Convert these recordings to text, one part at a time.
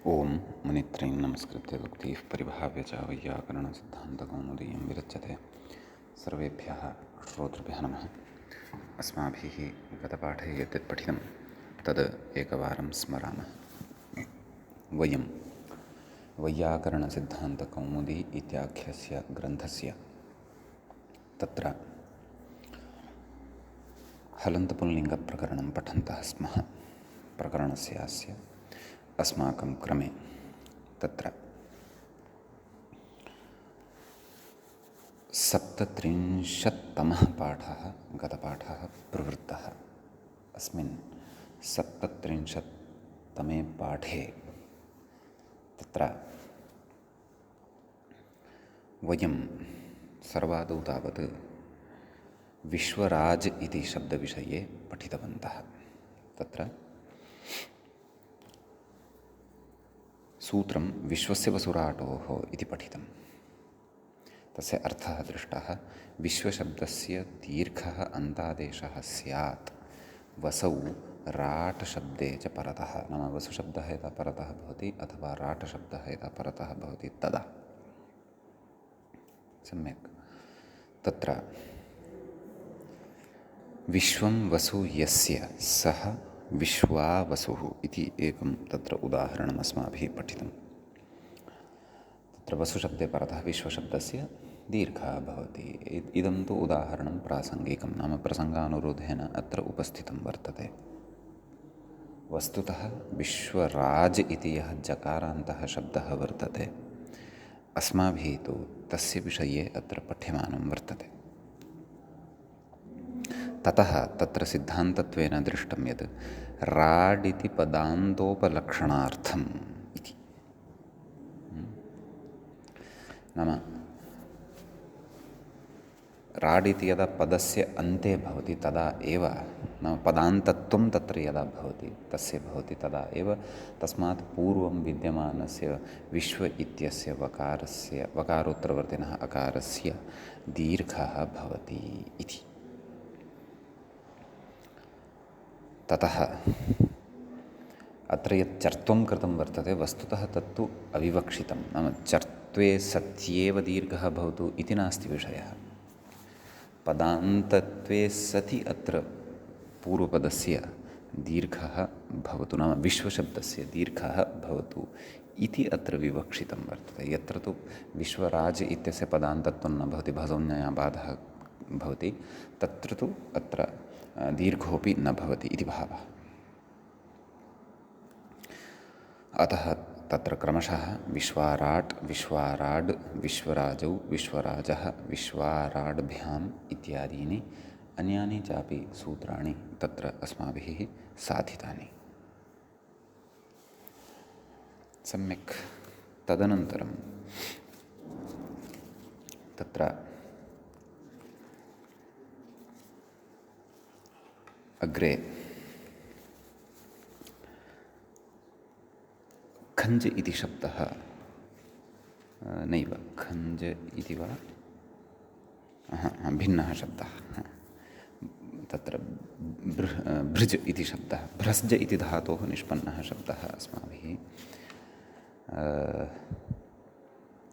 ओम मुनित्रयं नमस्कृत्य उक्तिः परिभाव्य च वैयाकरणसिद्धान्तकौमुदीयं विरच्यते। सर्वेभ्यः श्रोतृभ्यः नमः। अस्माभिः गतपाठे यद्यत् पठितं तद् एकवारं स्मरामः। वयं वैयाकरणसिद्धान्तकौमुदी इत्याख्यस्य ग्रन्थस्य तत्र हलन्तपुल्लिङ्गप्रकरणं पठन्तः स्मः। प्रकरणस्यास्य अस्माकं क्रमे तत्र 37तमः पाठः गतपाठः प्रवृत्तः। अस्मिन् 37तमे पाठे तत्र वयं सर्वादौ तावत् विश्वराज इति शब्दविषये पठितवन्तः। तत्र सूत्रं विश्वस्य वसुराटोः इति पठितं। तस्य अर्थः दृष्टः। विश्वशब्दस्य दीर्घः अन्तादेशः स्यात् वसौ राटशब्दे च परतः। नाम वसुशब्दः यदा परतः भवति अथवा राटशब्दः यदा परतः भवति तदा। सम्यक्। तत्र विश्वं वसु यस्य सः विश्वावसुः इति एकं तत्र उदाहरणम् अस्माभिः पठितं। तत्र वसुशब्दे परतः विश्वशब्दस्य दीर्घः भवति। इदं तु उदाहरणं प्रासङ्गिकं, नाम प्रसङ्गानुरोधेन अत्र उपस्थितं वर्तते। वस्तुतः विश्वराज इति यः जकारान्तः शब्दः वर्तते, अस्माभिः तु तस्य विषये अत्र पठ्यमानं वर्तते। ततः तत्र सिद्धान्तत्वेन दृष्टं यत् राड् इति पदान्तोपलक्षणार्थम् इति। नाम राड् इति यदा पदस्य अन्ते भवति तदा एव, नाम पदान्तत्वं तत्र यदा भवति तस्य भवति तदा एव तस्मात् पूर्वं विद्यमानस्य विश्व इत्यस्य वकारोत्तरवर्तिनः अकारस्य दीर्घः भवति इति। ततः अत्र यत् चर्त्वं कृतं वर्तते वस्तुतः तत्तु अविवक्षितं। नाम चर्त्वे सत्येव दीर्घः भवतु इति नास्ति विषयः। पदान्तत्वे सति अत्र पूर्वपदस्य दीर्घः भवतु, नाम विश्वशब्दस्य दीर्घः भवतु इति अत्र विवक्षितं वर्तते। यत्र तु विश्वराज इत्यस्य पदान्तत्वं न भवति, भसौन्यया बाधः भवति, तत्र तु अत्र दीर्घोऽपि न भवति इति भावः। अतः तत्र क्रमशः विश्वाराट्, विश्वाराड्, विश्वराजौ, विश्वराजः, विश्वाराड्भ्याम् इत्यादीनि अन्यानि चापि सूत्राणि तत्र अस्माभिः साधितानि। सम्यक्। तदनन्तरं तत्र अग्रे खञ्ज इति शब्दः, नैव खञ्ज इति वा, भिन्नः शब्दः। तत्र भृज इति शब्दः, भ्रस्ज इति धातोः निष्पन्नः शब्दः अस्माभिः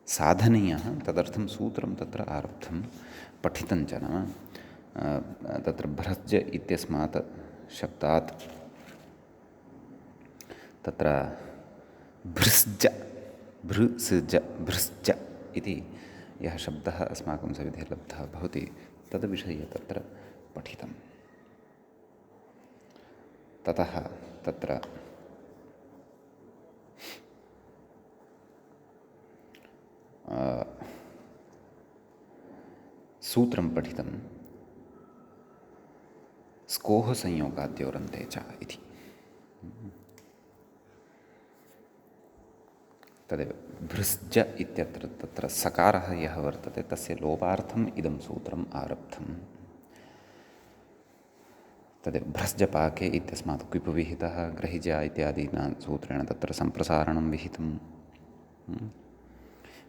साधनीयः। तदर्थं सूत्रं तत्र आरब्धं पठितं च। नाम तत्र भ्रस्ज इत्यस्मात् शब्दात् तत्र भृस्ज, भृसृज, भृस्ज इति यः शब्दः अस्माकं सविधे लब्धः भवति तद्विषये तत्र पठितं। ततः तत्र सूत्रं पठितं स्कोः संयोगाद्योरन्ते च इति। तदेव भृस्ज इत्यत्र तत्र सकारः यः वर्तते तस्य लोपार्थम् इदं सूत्रम् आरब्धं। तदेव भ्रस्जपाके इत्यस्मात् क्विपुविहितः ग्रहिजा इत्यादीना सूत्रेण तत्र सम्प्रसारणं विहितं।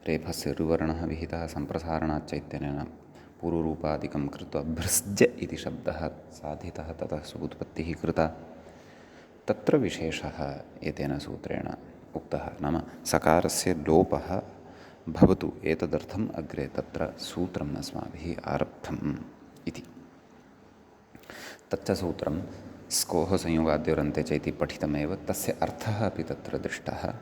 रेफस्य ऋवर्णः विहितः सम्प्रसारणाच्च इत्यनेन पूर्वरूपादिकं कृत्वा भृस्ज इति शब्दः साधितः, ततः सुबुत्पत्तिः कृता। तत्र विशेषः एतेन सूत्रेण उक्तः, नाम सकारस्य लोपः भवतु एतदर्थम् अग्रे तत्र सूत्रम् अस्माभिः आरब्धम् इति। तच्च सूत्रं स्कोः संयोगाद्योरन्ते च इति पठितमेव, तस्य अर्थः अपि तत्र दृष्टः।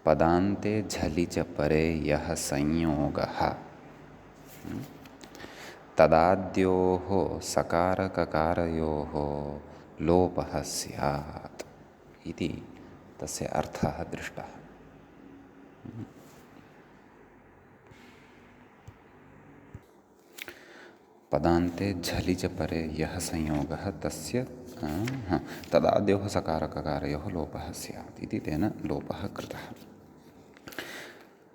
पदान्ते झलि च परे यः संयोगः तदाद्योः सकारककारयोः लोपः स्यात् इति तस्य अर्थः दृष्टः। पदान्ते झलि च परे यः संयोगः तस्य तदाद्योः सकारककारयोः लोपः स्यात् इति तेन लोपः कृतः।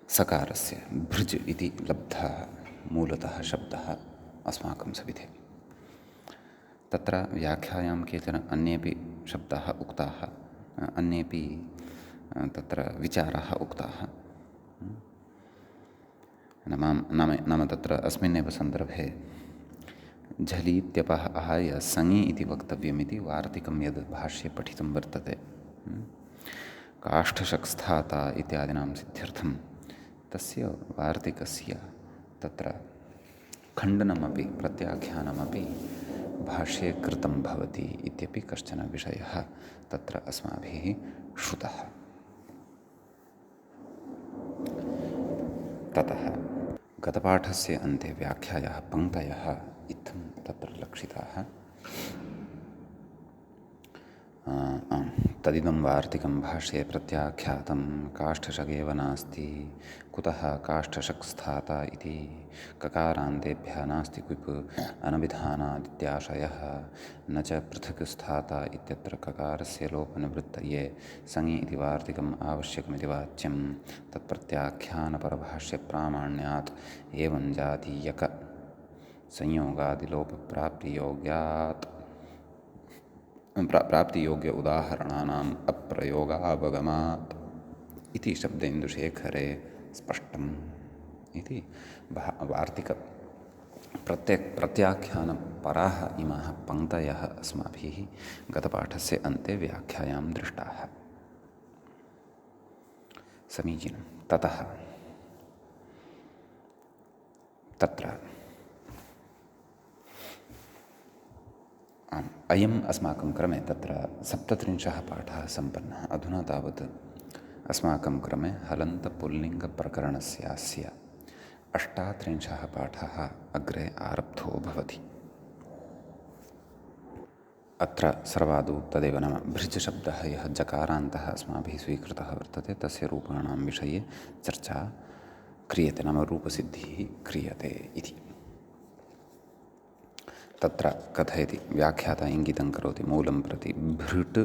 सकारस्य भृज् इति लब्धः मूलतः शब्दः अस्माकं सविधे। तत्र व्याख्यायां केचन अन्येपि शब्दाः उक्ताः, अन्येपि तत्र विचाराः उक्ताः। नाम तत्र अस्मिन्नेव सन्दर्भे झलीत्यपः आहाय सङि इति वक्तव्यमिति वार्तिकं यद् भाष्ये पठितं वर्तते, काष्ठशक्स्थाता इत्यादीनां सिद्ध्यर्थं तस्य वार्तिकस्य तत्र खण्डनमपि प्रत्याख्यानमपि भाष्ये कृतं भवति इत्यपि कश्चन विषयः तत्र अस्माभिः श्रुतः। ततः गतपाठस्य अन्ते व्याख्यायाः पङ्क्तयः इत्थं तत्र लक्षिताः। तदिदं वार्तिकं भाष्ये प्रत्याख्यातं काष्ठशगेव नास्ति, कुतः काष्ठशक्स्थाता इति, ककारान्तेभ्यः नास्ति क्विप् अनभिधानादित्याशयः, न च पृथक् स्थाता इत्यत्र ककारस्य लोपनिवृत्तये सङि इति वार्तिकम् आवश्यकमिति वाच्यं, तत्प्रत्याख्यानपरभाष्यप्रामाण्यात् एवं जातीयक संयोगादिलोपप्राप्तियोग्यात् प्राप्तियोग्य उदाहरणानाम् अप्रयोगावगमात् इति शब्देन्दुशेखरे स्पष्टम् इति वार्तिक प्रत्याख्यानपराः इमाः पङ्क्तयः अस्माभिः गतपाठस्य अन्ते व्याख्यायां दृष्टाः। समीचीनं। ततः तत्र अयम् अस्माकं क्रमे तत्र 37 पाठः सम्पन्नः। अधुना तावत् अस्माकं क्रमे हलन्तपुल्लिङ्गप्रकरणस्यास्य 38 पाठः अग्रे आरब्धो भवति। अत्र सर्वादौ तदेव, नाम भृज् शब्दः यः जकारान्तः अस्माभिः स्वीकृतः वर्तते तस्य रूपाणां विषये चर्चा क्रियते, नाम रूपसिद्धिः क्रियते इति। तत्र कथयति, व्याख्याता इङ्गितं करोति मूलं प्रति भृट्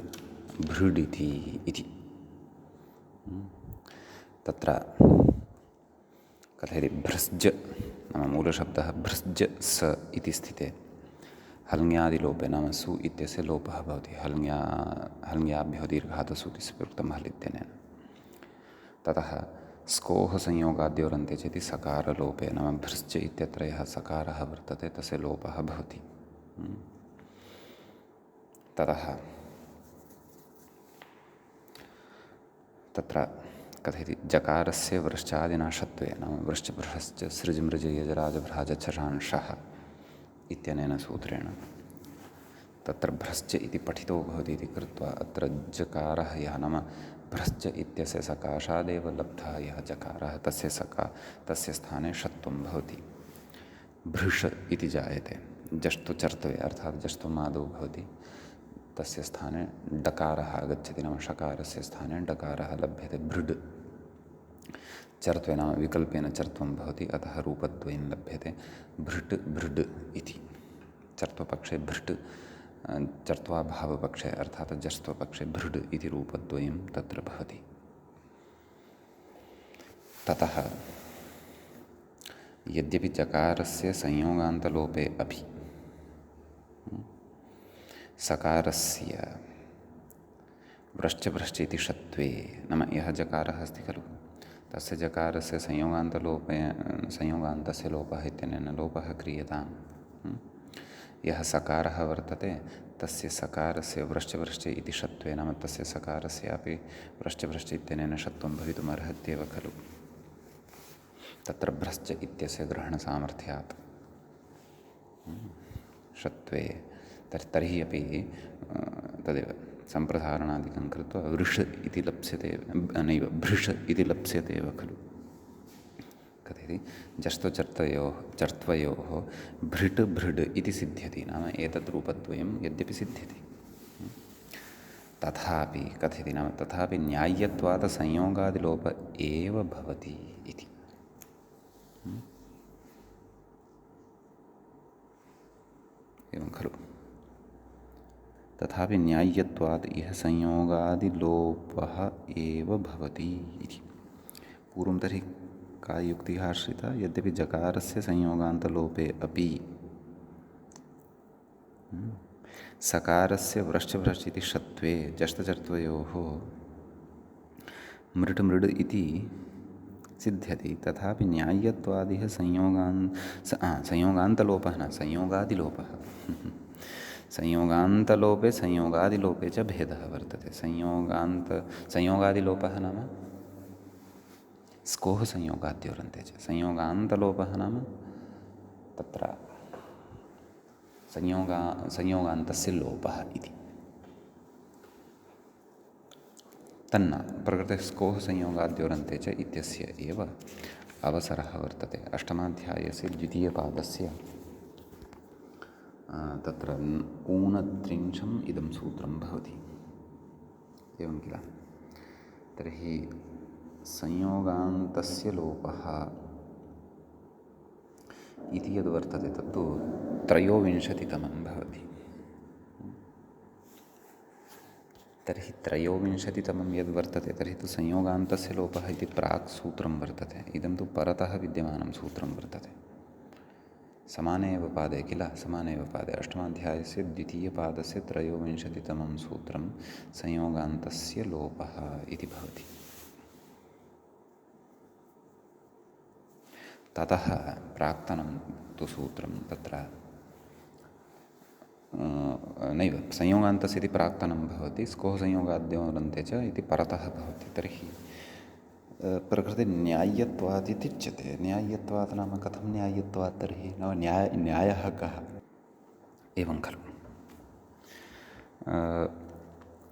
भृडिति इति। तत्र कथयति भृस्ज, नाम मूलशब्दः भृस्ज स इति स्थिते हल्ङ्यादिलोपे, नाम सु इत्यस्य लोपः भवति। हल्ङ्याभ्यो दीर्घातसु इति स्फुक्तं हल् इत्यनेन। ततः स्कोः संयोगाद्योरन्ते चेति सकारलोपे, नाम भृश्च इत्यत्र यः सकारः वर्तते तस्य लोपः भवति। ततः तत्र कथयति जकारस्य वृश्चादिना षत्वे, नाम वृश्च बृहश्च सृज् मृज यजराज भ्राज छषांशः इत्यनेन सूत्रेण तत्र भ्रश्च इति पठितो भवति इति कृत्वा अत्र जकारः यः, नाम भ्रश्च इत्यस्य सकाशादेव लब्धः यः जकारः तस्य स्थाने षत्वं भवति। भृश इति जायते, जष्टु चर्त्वे अर्थात् जष्टुमादौ भवति, तस्य स्थाने डकारः आगच्छति, नाम षकारस्य स्थाने डकारः लभ्यते। भृड् चर्त्वे नाम विकल्पेन चर्त्वं भवति, अतः रूपद्वयं लभ्यते। भृट् भृड् इति चर्त्वपक्षे भृट्, चर्त्वाभावपक्षे अर्थात् जस्त्वपक्षे भृड् इति रूपद्वयं तत्र भवति। ततः यद्यपि जकारस्य संयोगान्तलोपे अपि सकारस्य व्रश्च भ्रश्च इति षत्वे, नाम यः जकारः अस्ति खलु तस्य जकारस्य संयोगान्तस्य लोपः इत्यनेन लोपः क्रियताम्। यः सकारः वर्तते तस्य सकारस्य व्रश्चव्रश्च इति षत्वे नाम तस्य सकारस्यापि व्रश्चव्रश्च इत्यनेन षत्वं भवितुमर्हत्येव खलु। तत्र भ्रश्च इत्यस्य ग्रहणसामर्थ्यात् षत्वे तर्हि अपि तदेव सम्प्रसारणादिकं कृत्वा वृष इति लप्स्यते नैव भृश इति लप्स्यते एव खलु। कथयति जष्टुचर्त्वयोः भृट् भृड् इति सिद्ध्यति नाम एतद् रूपद्वयं यद्यपि सिद्ध्यति तथापि कथयति नाम तथापि न्याय्यत्वात् संयोगादिलोप एव भवति इति। एवं खलु। तथापि न्याय्यत्वात् इह संयोगादिलोपः एव भवति इति। पूर्वं तर्हि का युक्तिः आश्रिता, यद्यपि जकारस्य संयोगान्तलोपे अपि सकारस्य व्रश्च इति षत्वे जष्टचर्त्वयोः मृट् मृड् इति सिद्ध्यति तथापि न्याय्यत्वादिह संयोगान्तलोपः न संयोगादिलोपः संयोगान्तलोपे संयोगादिलोपे च भेदः वर्तते। संयोगादिलोपः नाम स्कोः संयोगाद्योरन्ते च, संयोगान्तलोपः नाम तत्र संयोगान्तस्य लोपः इति। तन्न प्रकृते स्कोः संयोगाद्योरन्ते च इत्यस्य एव अवसरः वर्तते। अष्टमाध्यायस्य द्वितीयपादस्य तत्र ऊनत्रिंशम् इदं सूत्रं भवति। एवं किल। तर्हि संयोगान्तस्य लोपः इति यद्वर्तते तत्तु त्रयोविंशतितमं भवति। तर्हि त्रयोविंशतितमं यद्वर्तते तर्हि तु संयोगान्तस्य लोपः इति प्राक् सूत्रं वर्तते। इदं तु परतः विद्यमानं सूत्रं वर्तते। समाने एव पादे किल, समाने एव पादे अष्टमाध्यायस्य द्वितीयपादस्य त्रयोविंशतितमं सूत्रं संयोगान्तस्य लोपः इति भवति। ततः प्राक्तनं तु सूत्रं तत्र नैव संयोगान्तस्य इति प्राक्तनं भवति, स्कोः संयोगाद्योरन्ते च इति परतः भवति। तर्हि प्रकृते न्याय्यत्वात् इत्युच्यते। न्याय्यत्वात् नाम कथं न्याय्यत्वात् तर्हि नाम न्यायः कः? एवं खलु।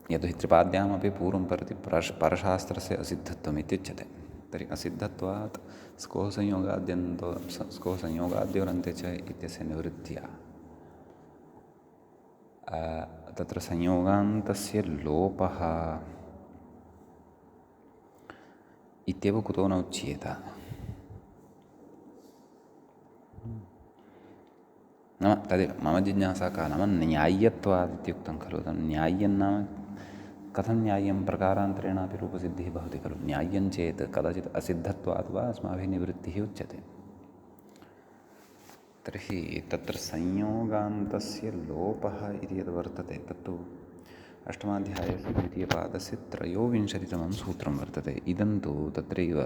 यतो हि त्रिपाद्यामपि पूर्वं प्रति परशास्त्रस्य असिद्धत्वम् इत्युच्यते। तर्हि असिद्धत्वात् स्कोः संयोगाद्योरन्ते च इत्यस्य निवृत्त्या तत्र संयोगान्तस्य लोपः इत्येव कुतो न उच्येत। नाम तदेव मम जिज्ञासा का नाम न्याय्यत्वात् इत्युक्तं खलु। न्याय्यं नाम कथं न्याय्यं प्रकारान्तरेणापि रूपसिद्धिः भवति खलु। न्याय्यं चेत् कदाचित् असिद्धत्वात् वा अस्माभिः निवृत्तिः उच्यते। तर्हि तत्र संयोगान्तस्य लोपः इति यद्वर्तते तत्तु अष्टमाध्यायस्य द्वितीयपादस्य त्रयोविंशतितमं सूत्रं वर्तते। इदं तु तत्रैव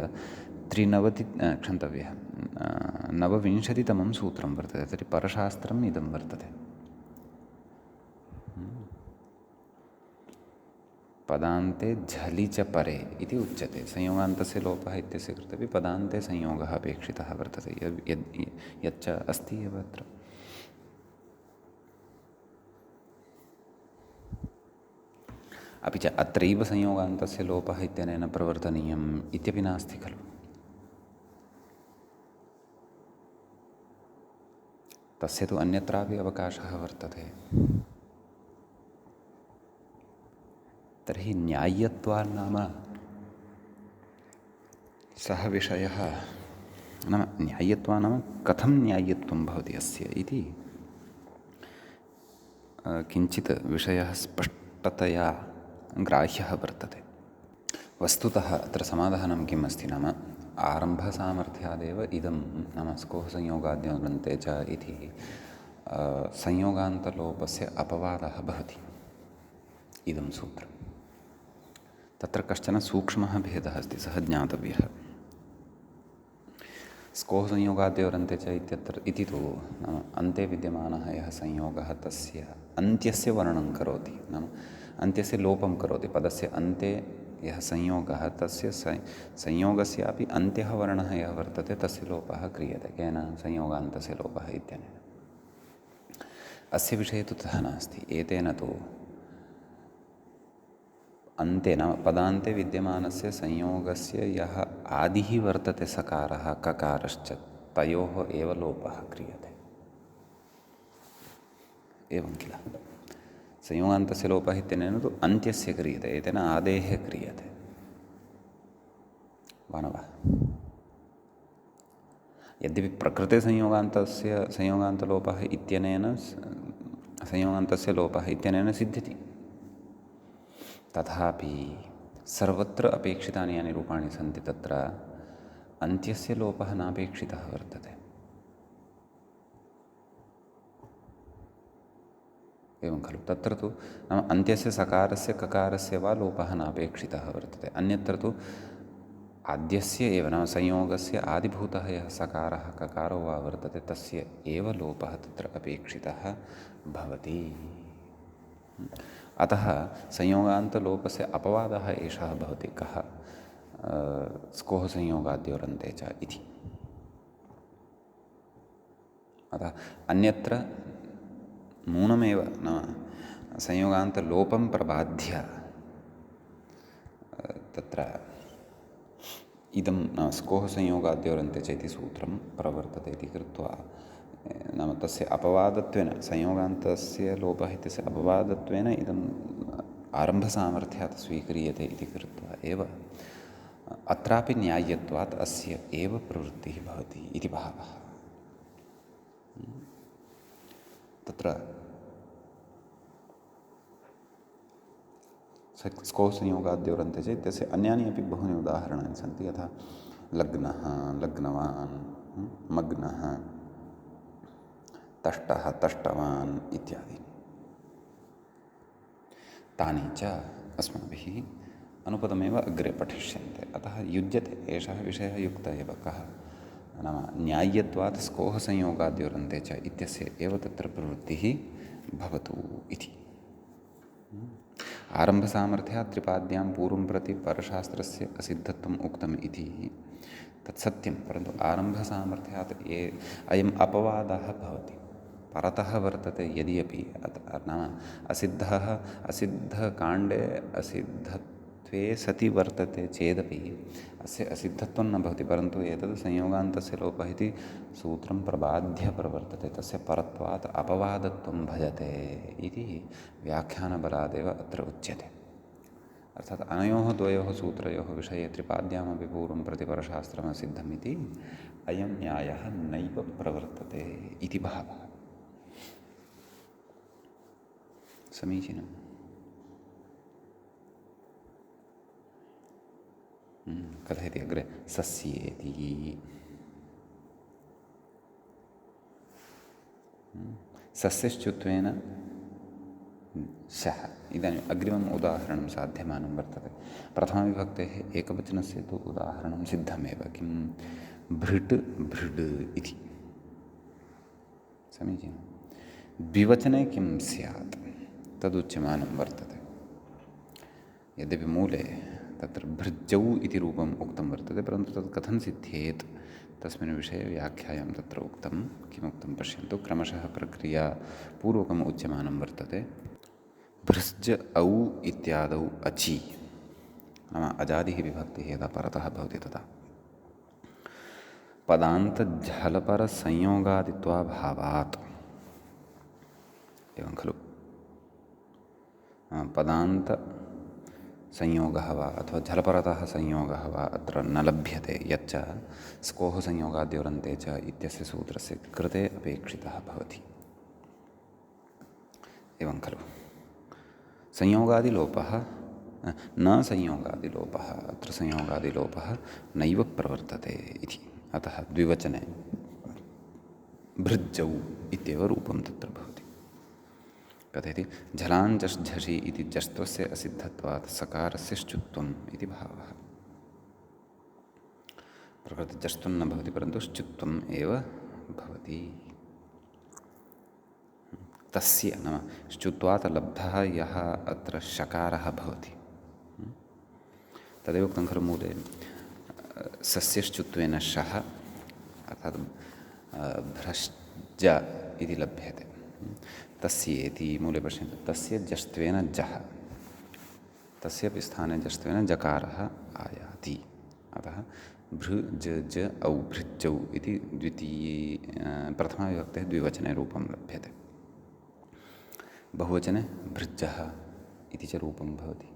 नवविंशतितमं सूत्रं वर्तते। तर्हि परशास्त्रम् इदं वर्तते। पदान्ते झलि च परे इति उच्यते। संयोगान्तस्य लोपः इत्यस्य कृते अपि पदान्ते संयोगः अपेक्षितः वर्तते, यच्च अस्ति एव अत्र। अपि च अत्रैव संयोगान्तस्य लोपः इत्यनेन प्रवर्तनीयम् इत्यपि नास्ति खलु। तस्य तु अन्यत्रापि अवकाशः वर्तते। तर्हि न्याय्यत्वात् नाम सः विषयः नाम न्याय्यत्वात् नाम कथं न्याय्यत्वं भवति अस्य इति किञ्चित् विषयः स्पष्टतया ग्राह्यः वर्तते। वस्तुतः अत्र समाधानं किम् अस्ति नाम आरम्भसामर्थ्यादेव इदं नाम स्कोः संयोगाद्योरन्ते च इति संयोगान्तलोपस्य अपवादः भवति इदं सूत्रं। तत्र कश्चन सूक्ष्मः भेदः अस्ति, सः ज्ञातव्यः। स्कोः संयोगाद्योरन्ते च इत्यत्र इति तु नाम अन्ते विद्यमानः यः संयोगः तस्य अन्त्यस्य वर्णनं करोति, नाम अन्त्यस्य लोपं करोति। पदस्य अन्ते यः संयोगः तस्य संयोगस्यापि अन्त्यः वर्णः यः वर्तते तस्य लोपः क्रियते। केन? संयोगान्तस्य लोपः इत्यनेन। अस्य विषये तु तथा नास्ति। एतेन तु अन्ते नाम पदान्ते विद्यमानस्य संयोगस्य यः आदिः वर्तते सकारः ककारश्च तयोः एव लोपः क्रियते। एवं किल? संयोगान्तस्य लोपः इत्यनेन तु अन्त्यस्य क्रियते, एतेन आदेः क्रियते वा न वा? यद्यपि प्रकृते संयोगान्तलोपः इत्यनेन संयोगान्तस्य लोपः इत्यनेन सिद्ध्यति, तथापि सर्वत्र अपेक्षितानि यानि रूपाणि सन्ति तत्र अन्त्यस्य लोपः नापेक्षितः वर्तते। एवं खलु? तत्र तु नाम अन्त्यस्य सकारस्य ककारस्य वा लोपः नापेक्षितः वर्तते। अन्यत्र तु आद्यस्य एव नाम संयोगस्य आदिभूतः यः सकारः ककारो वा वर्तते तस्य एव लोपः तत्र अपेक्षितः भवति। अतः संयोगान्तलोपस्य अपवादः एषः भवति। कः? स्कोः संयोगाद्योरन्ते च इति। अतः अन्यत्र नूनमेव नाम संयोगान्तलोपं प्रबाध्य तत्र इदं नाम स्कोः संयोगाद्योरन्ते च इति सूत्रं प्रवर्तते इति कृत्वा नाम तस्य अपवादत्वेन संयोगान्तस्य लोपः इत्यस्य अपवादत्वेन इदम् आरम्भसामर्थ्यात् स्वीक्रियते इति कृत्वा एव अत्रापि न्याय्यत्वात् अस्य एव प्रवृत्तिः भवति इति भावः। तत्र स्कोः संयोगाद्योरन्ते च इत्यस्य अन्यानि अपि बहूनि उदाहरणानि सन्ति। यथा लग्नः, लग्नवान्, मग्नः, तष्टः, तष्टवान् इत्यादि। तानि च अस्माभिः अनुपदमेव अग्रे पठिष्यन्ते। अतः युज्यते एषः विषयः युक्त एव। कः? नाम न्याय्यत्वात् स्कोः संयोगाद्योरन्ते च इत्यस्य एव तत्र प्रवृत्तिः भवतु इति। आरम्भसामर्थ्यात् त्रिपाद्यां पूर्वं प्रति परशास्त्रस्य असिद्धत्वम् उक्तम् इति तत्सत्यं, परन्तु आरम्भसामर्थ्यात् अयम् अपवादः भवति। परतः वर्तते यदि अपि नाम असिद्धकाण्डे असिद्धत्वे सति वर्तते चेदपि अस्य असिद्धत्वं न भवति, परन्तु एतद् संयोगान्तस्य लोपः इति सूत्रं प्रबाध्य प्रवर्तते, तस्य परत्वात् अपवादत्वं भजते इति व्याख्यानबलादेव अत्र उच्यते। अर्थात् अनयोः द्वयोः सूत्रयोः विषये त्रिपाद्यामपि पूर्वं प्रतिपरशास्त्रमसिद्धमिति अयं न्यायः नैव प्रवर्तते इति भावः। समीचीनं। कथयति अग्रे? सस्येति। सस्यश्चुत्वेन शः। इदानीम् अग्रिमम् उदाहरणं साध्यमानं वर्तते। प्रथमाविभक्तेः एकवचनस्य तु उदाहरणं सिद्धमेव। किं? भृट् भृड् इति। समीचीनं। द्विवचने किं स्यात् तदुच्यमानं वर्तते। यद्यपि मूले तत्र भृजौ इति रूपम् उक्तं वर्तते, परन्तु तत् कथं सिद्ध्येत् तस्मिन् विषये व्याख्यायां तत्र उक्तं। किमुक्तं पश्यन्तु। क्रमशः प्रक्रिया पूर्वकम् उच्यमानं वर्तते। भृश्च औ इत्यादौ अचि, नाम अजादिः विभक्तिः यदा परतः भवति तदा पदान्तझलपरसंयोगादित्वाभावात्। एवं खलु? पदान्तसंयोगः वा अथवा झलपरतः संयोगः वा अत्र न लभ्यते, यच्च स्कोः संयोगाद्योरन्ते च इत्यस्य सूत्रस्य कृते अपेक्षितः भवति। एवं खलु? संयोगादिलोपः न संयोगादिलोपः, अत्र संयोगादिलोपः नैव प्रवर्तते इति। अतः द्विवचने भृजौ इत्येव रूपं तत्र भवति। कथयति? झलाञ्जषि इति जष्ट्वस्य असिद्धत्वात् सकारस्य श्चुत्वम् इति भावः। प्रकृतिजष्टुं न भवति परन्तु श्चुत्वम् एव भवति। तस्य नाम श्चुत्वात् लब्धः यः अत्र शकारः भवति, तदेव उक्तं खलु मूले सस्य श्चुत्वेन शः अर्थात् भ्रश्ज इति लभ्यते। तस्येति मूले पश्यन्तु, तस्य जष्ट्वेन जः, तस्यापि स्थाने जष्ट्वेन जकारः आयाति। अतः भृ ज ज औ भृजौ इति प्रथमाविभक्तेः द्विवचने रूपं लभ्यते। बहुवचने भृजः इति च रूपं भवति,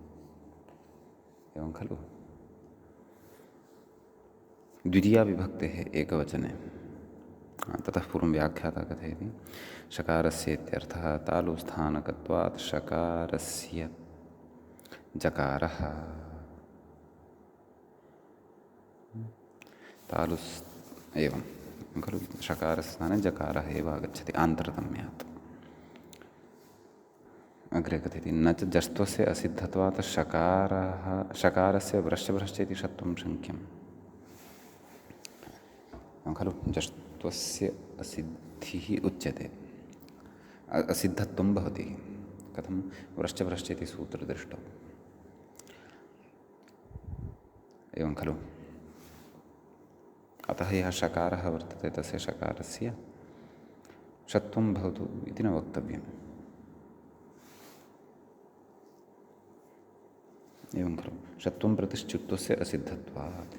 एवं खलु। द्वितीयाविभक्तेः एकवचने ततः पूर्वं व्याख्याता कथयति शकारस्येत्यर्थः तालुस्थानकत्वात् शकारस्य जकारः। तालुस् एवं खलु, शकारस्य स्थाने जकारः एव आगच्छति आन्तरतम्यात्। अग्रे कथयति न च जष्ट्वस्य असिद्धत्वात् शकारस्य व्रश्च इति षत्वं शङ्क्यम्। खलु जष्ट्वस्य असिद्धिः उच्यते, असिद्धत्वं भवति। कथं? व्रश्च इति सूत्रदृष्टौ, एवं खलु। अतः यः शकारः वर्तते तस्य शकारस्य षत्वं भवतु इति न वक्तव्यम्, एवं खलु। षत्वं प्रति श्चुत्वस्य असिद्धत्वात्,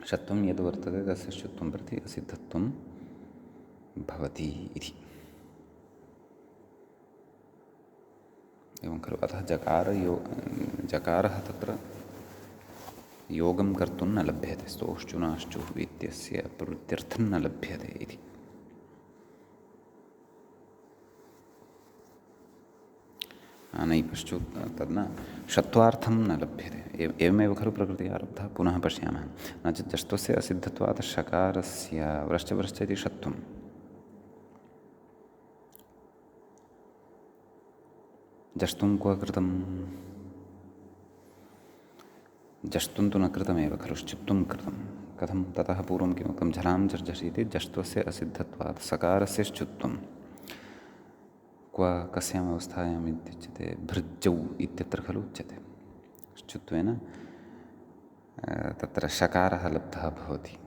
षत्वं यद् वर्तते तस्य श्चुत्वं प्रति असिद्धत्वं भवति इति, एवं खलु। अतः जकारः तत्र योगं कर्तुं न लभ्यते, स्तोश्चुनाश्चुः इत्यस्य प्रवृत्त्यर्थं न लभ्यते इति। नैपश्चु तद् न षत्वार्थं न लभ्यते। एवमेव खलु प्रकृतिः आरब्धा। पुनः पश्यामः, न च जष्ट्वस्य असिद्धत्वात् शकारस्य व्रश्च इति षत्वं। जष्टुं क्व कृतं? जष्टुं तु न कृतमेव खलु, श्चुत्वं कृतं। कथं? ततः पूर्वं किमुक्तं? झलां झर्झषि इति जष्ट्वस्य असिद्धत्वात् सकारस्य श्चुत्वं। क्व कस्याम् अवस्थायाम् इत्युच्यते? भृजौ इत्यत्र खलु उच्यते। श्चुत्वेन तत्र शकारः लब्धः भवति।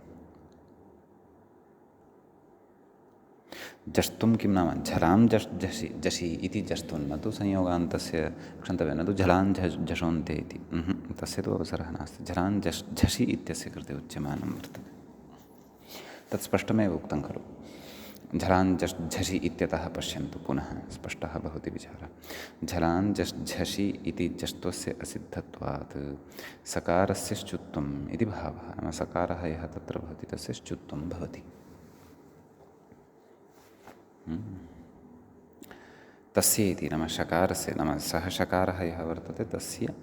जष्टुं किं नाम? झलां झषि इति जष्टुं, न तु संयोगान्तस्य क्षन्तव्यं, न तु झलां झषोन्ते इति, तस्य तु अवसरः नास्ति। झलां झषि इत्यस्य कृते उच्यमानं वर्तते। तत् स्पष्टमेव उक्तं खलु। झलां झषि इत्यतः पश्यन्तु, पुनः स्पष्टः भवति विचारः। झलां झषि इति जष्ट्वस्य असिद्धत्वात् सकारस्य श्चुत्वम् इति भावः। नाम सकारः यः तत्र भवति तस्य श्चुत्वं भवति। तस्य इति नाम शकारस्य, नाम सः शकारः यः वर्तते तस्य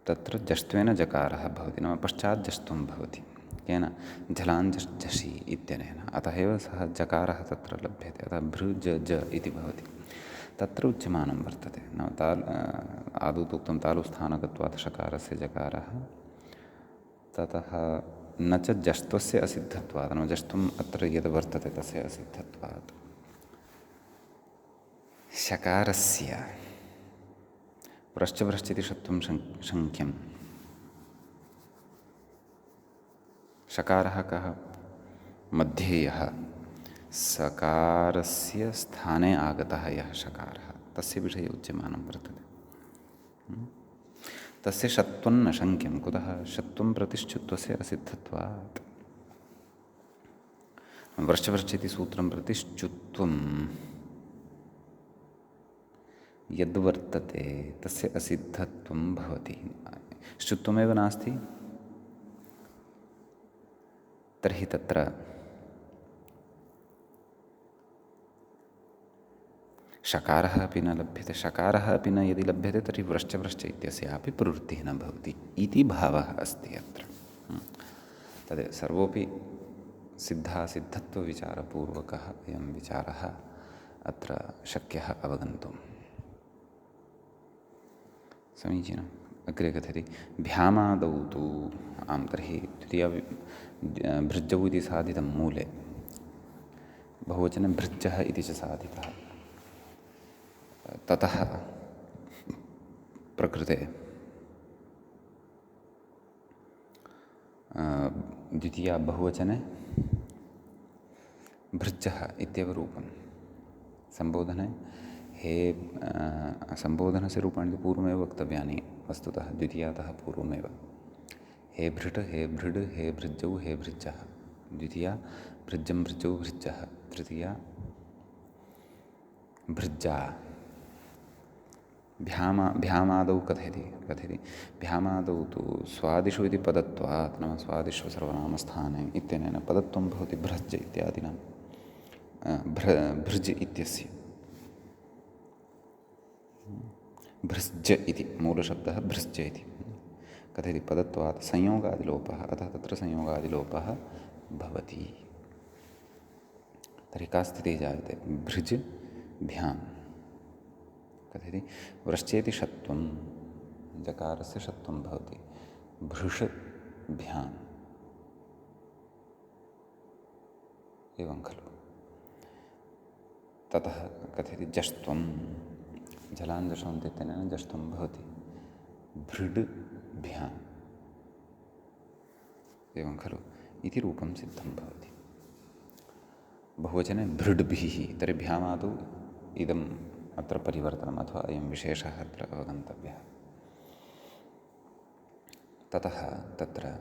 तत्र जष्ट्वेन जकारः भवति, नाम पश्चात् जष्ट्वं भवति। केन? झलां झषि इत्यनेन। अतः एव सः जकारः तत्र लभ्यते। अतः भृज ज इति भवति। तत्र उच्यमानं वर्तते। नाम आदौ उक्तं तालुस्थानकत्वात् शकारस्य जकारः, ततः न च जष्ट्वस्य असिद्धत्वात्, नाम जष्ट्वम् अत्र यद् वर्तते तस्य असिद्धत्वात् शकारस्य व्रश्च इति षत्वं शङ्क्यम्। शकारः कः? मध्ये यः सकारस्य स्थाने आगतः यः शकारः, तस्य विषये उच्यमानं वर्तते। तस्य षत्वं न शङ्क्यं। कुतः? षत्वं प्रतिश्चुत्वस्य असिद्धत्वात्। व्रश्च इति सूत्रं प्रति श्चुत्वं यद्वर्तते तस्य असिद्धत्वं भवति। श्चुत्वमेव नास्ति तर्हि तत्र शकारः अपि न लभ्यते। शकारः अपि न यदि लभ्यते तर्हि व्रश्च इत्यस्यापि प्रवृत्तिः न भवति इति भावः अस्ति अत्र। तद् सर्वोपि सिद्धासिद्धत्वविचारपूर्वकः अयं विचारः अत्र शक्यः अवगन्तुम्। समीचीनम्। अग्रे कथयति भ्यामादौ तु आं तर्हि द्वितीया भृज्यौ इति साधितं मूले बहुवचने भृज्यः इति च साधितः ततः प्रकृते द्वितीया बहुवचने भृज्यः इत्येव रूपं सम्बोधने हे सम्बोधनस्य रूपाणि तु पूर्वमेव वक्तव्यानि वस्तुतः द्वितीयातः पूर्वमेव हे भृट् हे भृड् हे भृज्यौ हे भृज्यः द्वितीया भृज्यं भृज्यौ भृज्यः तृतीया भृज्जा भ्यामादौ कथयति भ्यामादौ तु स्वादिषु इति पदत्वात् नाम स्वादिषु सर्वनामस्थाने इत्यनेन पदत्वं भवति भ्रज् इत्यादिनां भृज् इत्यस्य भृज् इति मूलशब्दः भृज् इति कथयति पदत्वात् संयोगादिलोपः अतः तत्र संयोगादिलोपः भवति तर्हि का स्थितिः जायते भृज् भ्यां कथयति वृश्चेति षत्वं जकारस्य षत्वं भवति भृश भ्याम् एवं खलु ततः कथयति जष्ट्वं जलाञ्जषन्तेन जष्ट्वं भवति भृड् भ्याम् एवं खलु इति रूपं सिद्धं भवति बहुवचने भृड्भिः तर्हि भ्यामादौ इदम् अत्र परिवर्तनम् अथवा अयं विशेषः अत्र अवगन्तव्यः ततः तत्र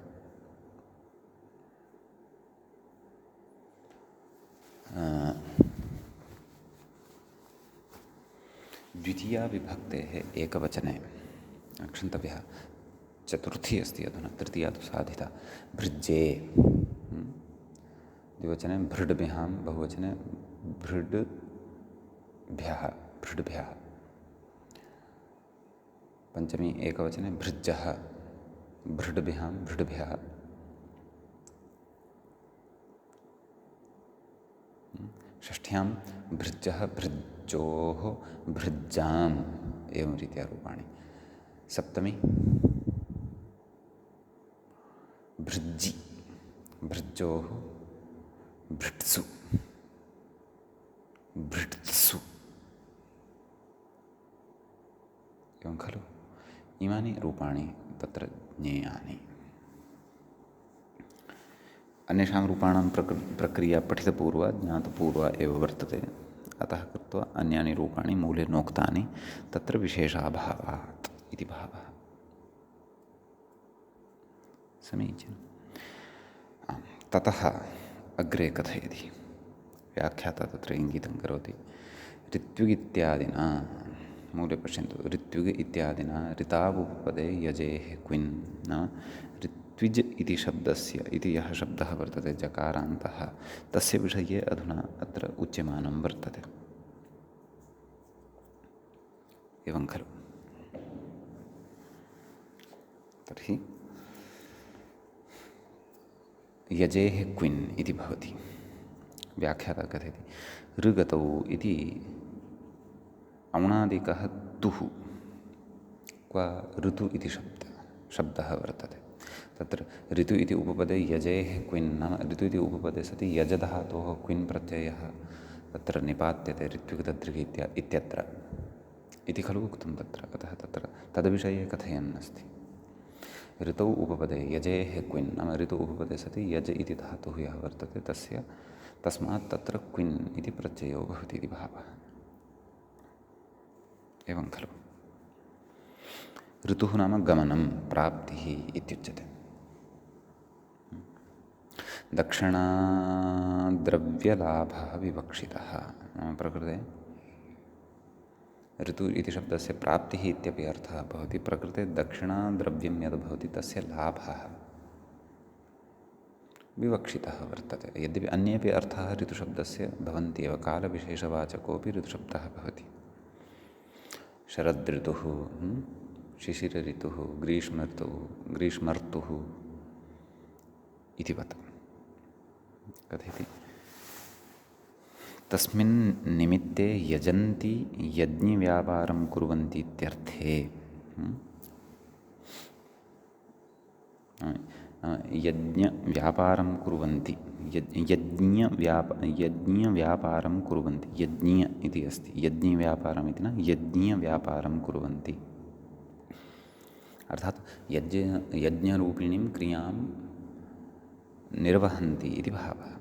द्वितीया विभक्तेः एकवचने क्षन्तव्यः चतुर्थी अस्ति अधुना तृतीया तु साधिता भृज्ये द्विवचने भृड्भ्यां बहुवचने भृड्भ्यः पंचमी एकवचने भृज्यः भृड्भ्यां भृड्भ्यः षष्ठ्यां भृज्यः भृज्योः भृज्जाम् एवं रीत्या रूपाणि सप्तमी भृज्जि भृज्योः भृट्सु भृट्सु एवं खलु इमानि रूपाणि तत्र ज्ञेयानि अन्येषां रूपाणां प्रक्रिया पठितपूर्वा ज्ञातपूर्वा एव वर्तते अतः कृत्वा अन्यानि रूपाणि मूले नोक्तानि तत्र विशेषाभावात् इति भावः समीचीनं ततः अग्रे कथयति व्याख्याता तत्र इङ्गितं करोति ऋत्विगित्यादिना मूले पश्यन्तु ऋत्विग् इत्यादिना ऋतावुपपदे यजेः क्विन् नाम ऋत्विज् इति शब्दस्य इति यः शब्दः वर्तते जकारान्तः तस्य विषये अधुना अत्र उच्यमानं वर्तते एवं खलु तर्हि यजेः क्विन् इति भवति व्याख्याता कथयति ऋगतौ इति औणादिकः तुः क्व ऋतु इति शब्दः वर्तते तत्र ऋतु इति उपपदे यजेः क्विन् नाम ऋतु इति उपपदे सति यजधातोः क्विन् प्रत्ययः तत्र निपात्यते ऋत्विक् इत्यत्र इति खलु उक्तं तत्र अतः तत्र तद्विषये कथयन् अस्ति ऋतौ उपपदे यजेः क्विन् नाम ऋतु उपपदे सति यज इति धातुः यः वर्तते तस्मात् तत्र क्विन् इति प्रत्ययो भवति इति भावः एवं खलु ऋतुः नाम गमनं प्राप्तिः इत्युच्यते दक्षिणाद्रव्यलाभः विवक्षितः नाम प्रकृते ऋतु इति शब्दस्य प्राप्तिः इत्यपि अर्थः भवति प्रकृते दक्षिणाद्रव्यं यद् भवति तस्य लाभः विवक्षितः वर्तते यद्यपि अन्येपि अर्थाः ऋतुशब्दस्य भवन्ति एव कालविशेषवाचकोऽपि ऋतुशब्दः भवति शरदृतुः शिशिरऋतुः ग्रीष्मर्तुः इतिवत् कथयति तस्मिन् निमित्ते यजन्ति यज्ञव्यापारं कुर्वन्ति इत्यर्थे यज्ञव्यापारं कुर्वन्ति, यज्ञव्यापारं कुर्वन्ति, यज्ञ इति अस्ति, यज्ञव्यापारम् इति न, यज्ञव्यापारं कुर्वन्ति अर्थात् यज्ञरूपिणीं क्रियां निर्वहन्ति इति भावः।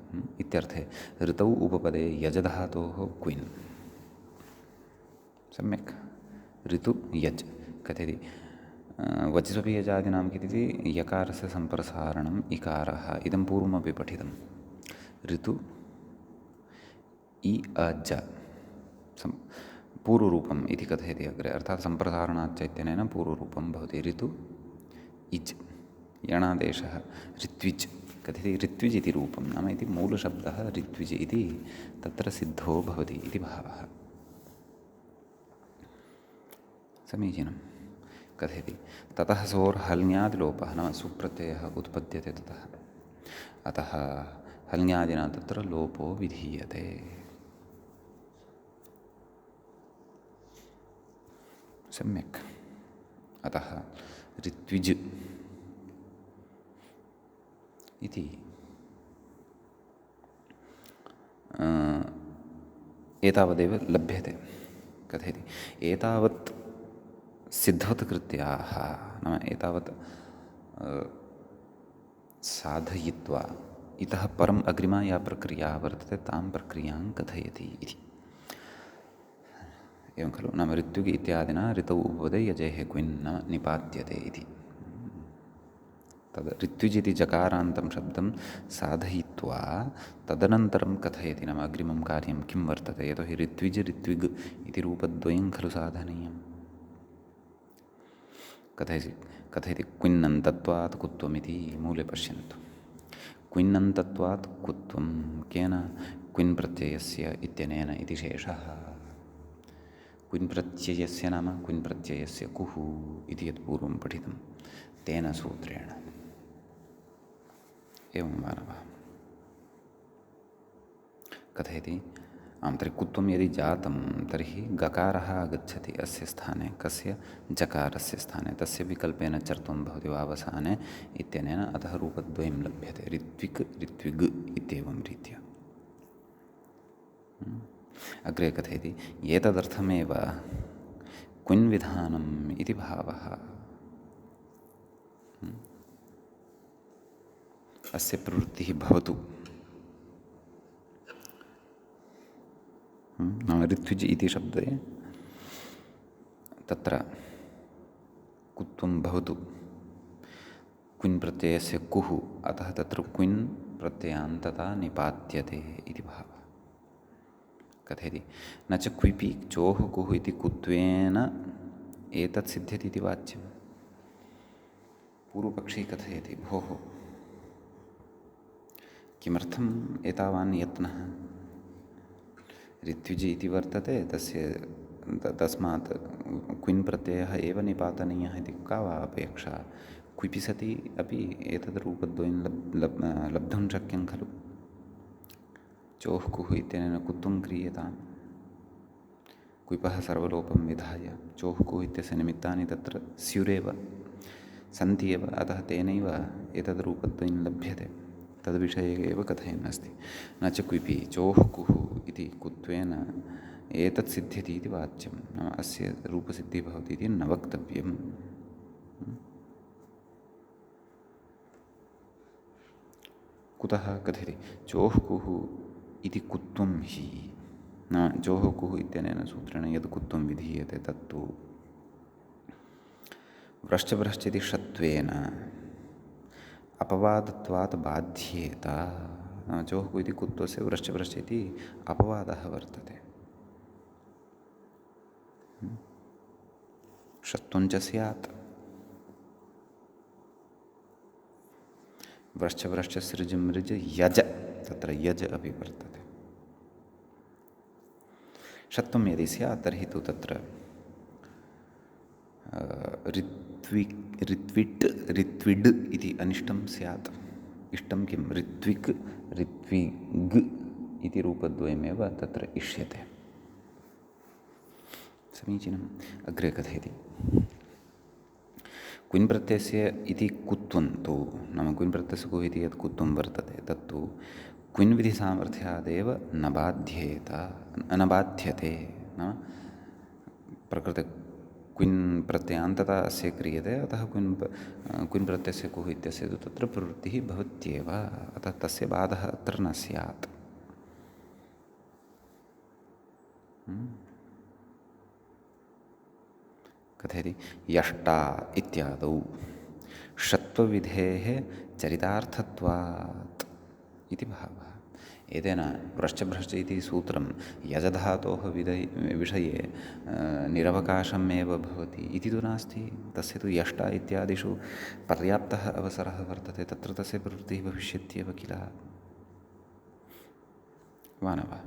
इत्यर्थे ऋतौ उपपदे यजधातोः क्विन्। सम्यक्। ऋतु यज् कथयति वज्रपि यजादीनां किमिति यकारस्य सम्प्रसारणम् इकारः। इदं पूर्वमपि पठितं। ऋतु इ अज पूर्वरूपम् इति कथयति अग्रे, अर्थात् सम्प्रसारणाच्च इत्यनेन पूर्वरूपं भवति। ऋतु इज् यणादेशः ऋत्विज् कथयति, ऋत्विज् इति रूपं नाम इति मूलशब्दः ऋत्विज् इति तत्र सिद्धो भवति इति भावः। समीचीनं। कथयति ततः सोर्हल्ङ्यादिलोपः नाम सुप्रत्ययः उत्पद्यते ततः, अतः हल्ङ्यादिना तत्र लोपो विधीयते। सम्यक्। अतः ऋत्विज् इति एतावदेव लभ्यते। कथयति एतावत् सिद्धवत्कृत्याः नाम एतावत् साधयित्वा इतः परम् अग्रिमा या प्रक्रिया वर्तते तां प्रक्रियां कथयति इति। एवं खलु, नाम ऋत्विग् इत्यादिना ऋतौ उपपदे यजेः क्विन् न निपात्यते इति। तद् ऋत्विज् इति जकारान्तं शब्दं साधयित्वा तदनन्तरं कथयति, नाम अग्रिमं कार्यं किं वर्तते। यतोहि ऋत्विज् ऋत्विग् इति रूपद्वयं खलु साधनीयम्। कथयति क्विन्नन्तत्वात् कुत्वमिति मूले पश्यन्तु। क्विन्नन्तत्वात् कुत्वं केन, क्विन् प्रत्ययस्य इत्यनेन इति शेषः। क्विन् प्रत्ययस्य नाम क्विन् प्रत्ययस्य कुः इति यत् पूर्वं पठितं तेन सूत्रेण। एवं मानवः कथयति तर्हि कुत्वं यदि जातं तर्हि गकारः आगच्छति अस्य स्थाने, कस्य, जकारस्य स्थाने, तस्य विकल्पेन चर्त्वं भवति वावसाने इत्यनेन, अतः रूपद्वयं लभ्यते ऋत्विक् ऋत्विग् इत्येवं रीत्या। अग्रे कथयति एतदर्थमेव क्विन् विधानम् इति भावः। अस्य प्रवृत्तिः भवतु। नाम ऋत्विज् इति शब्दे तत्र कुत्वं भवतु, क्विन् प्रत्ययस्य कुः, अतः तत्र क्विन् प्रत्ययान्तता निपात्यते इति भावः। कथयति न च क्विपि चोः कुः इति कुत्वेन एतत् सिद्ध्यति इति वाच्यं। पूर्वपक्षी कथयति भोः किमर्थम् एतावान् यत्नः, ऋत्विज् इति वर्तते तस्मात् क्विन् प्रत्ययः एव निपातनीयः इति का वा अपेक्षा। क्विपि सति अपि एतद् रूपद्वयं लब्धुं शक्यं खलु। चोः कुः इत्यनेन कुत्वं क्रियताम्। क्विपः सर्वलोपं विधाय चोः कुः इत्यस्य निमित्तानि तत्र स्युरेव सन्ति एव, अतः तेनैव एतद् रूपद्वयं लभ्यते। तद्विषये एव कथयन् अस्ति। न च क्विपि चोः कुः इति कुत्वेन एतत् सिद्ध्यति इति वाच्यं, नाम अस्य रूपसिद्धिः भवति इति न वक्तव्यम्। कुतः कथयति चोः कुः इति कुत्वं हि, न चोः कुः इत्यनेन सूत्रेण यद् कुत्वं विधीयते तत्तु व्रश्चव्रश्चिति षत्वेन अपवादत्वात् बाध्येत। चोः कुः इति कुत्वस्य व्रश्चव्रश्च इति अपवादः वर्तते। षत्वं च स्यात्। व्रश्चव्रश्च सृज मृज यज, तत्र यज अपि वर्तते। षत्वं यदि स्यात् तर्हि तु तत्र ऋत्विट् ऋत्विड् इति अनिष्टं स्यात्। इष्टं किं, ऋत्विक् ऋत्विग् इति रूपद्वयमेव तत्र इष्यते। समीचीनम्। अग्रे कथयति क्विन् प्रत्ययस्य इति कुत्वं तु नाम क्विन् प्रत्ययस्य कुः इति यत् कुत्वं वर्तते तत्तु क्विन् विधिसामर्थ्यादेव न बाध्येत न बाध्यते नाम प्रकृते क्विन् प्रत्ययान्तता अस्य क्रियते अतः क्विन् प्रत्ययस्य कुः इत्यस्य तु तत्र प्रवृत्तिः भवत्येव अतः तस्य बाधः अत्र न स्यात्। कथयति यष्टा इत्यादौ षत्वविधेः चरितार्थत्वात् इति भावः। एतेन व्रश्चभ्रश्च इति सूत्रं यजधातोः विषये निरवकाशमेव भवति इति तु नास्ति। तस्य तु यष्टा इत्यादिषु पर्याप्तः अवसरः वर्तते, तत्र तस्य प्रवृत्तिः भविष्यत्येव किल वा न वा?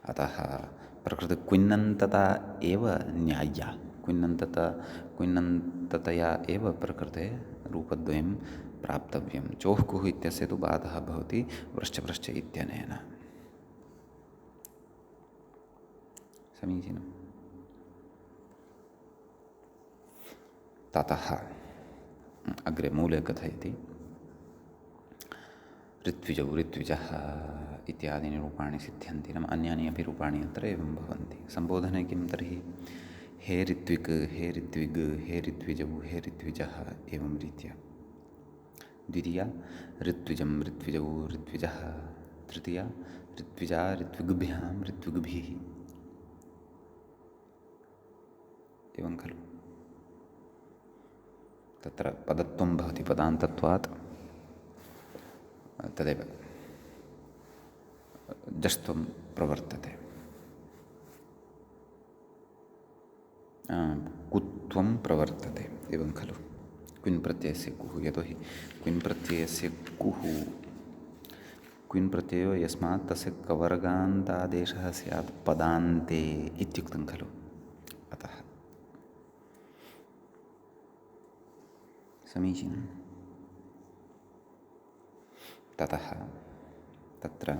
अतः प्रकृति क्विन्नन्तता एव न्याय्या, क्विन्नन्ततया एव प्रकृते रूपद्वयं प्राप्तव्यं। चोः कुः इत्यस्य तु बाधः भवति व्रश्चभ्रश्च इत्यनेन। समीचीनम्। ततः अग्रे मूले कथयति ऋत्विजौ ऋत्विजः इत्यादीनि रूपाणि सिद्ध्यन्ति। नाम अन्यानि अपि रूपाणि अत्र एवं भवन्ति। सम्बोधने किं तर्हि हे ऋत्विक् हे ऋत्विग् हे ऋत्विजौ हे ऋत्विजः एवं रीत्या। द्वितीया ऋत्विजं ऋत्विजौ ऋत्विजः, तृतीया ऋत्विजा ऋत्विग्भ्यां ऋत्विग्भिः एवं खलु। तत्र पदत्वं भवति पदान्तत्वात्, तदेव जस्त्वं प्रवर्तते, कुत्वं प्रवर्तते एवं खलु। क्विन् प्रत्ययस्य कुः, यतोहि क्विन् प्रत्ययस्य कुः क्विन् प्रत्ययो यस्मात् तस्य कवर्गान्तादेशः स्यात् पदान्ते इत्युक्तं खलु। अतः समीचीनं। ततः तत्र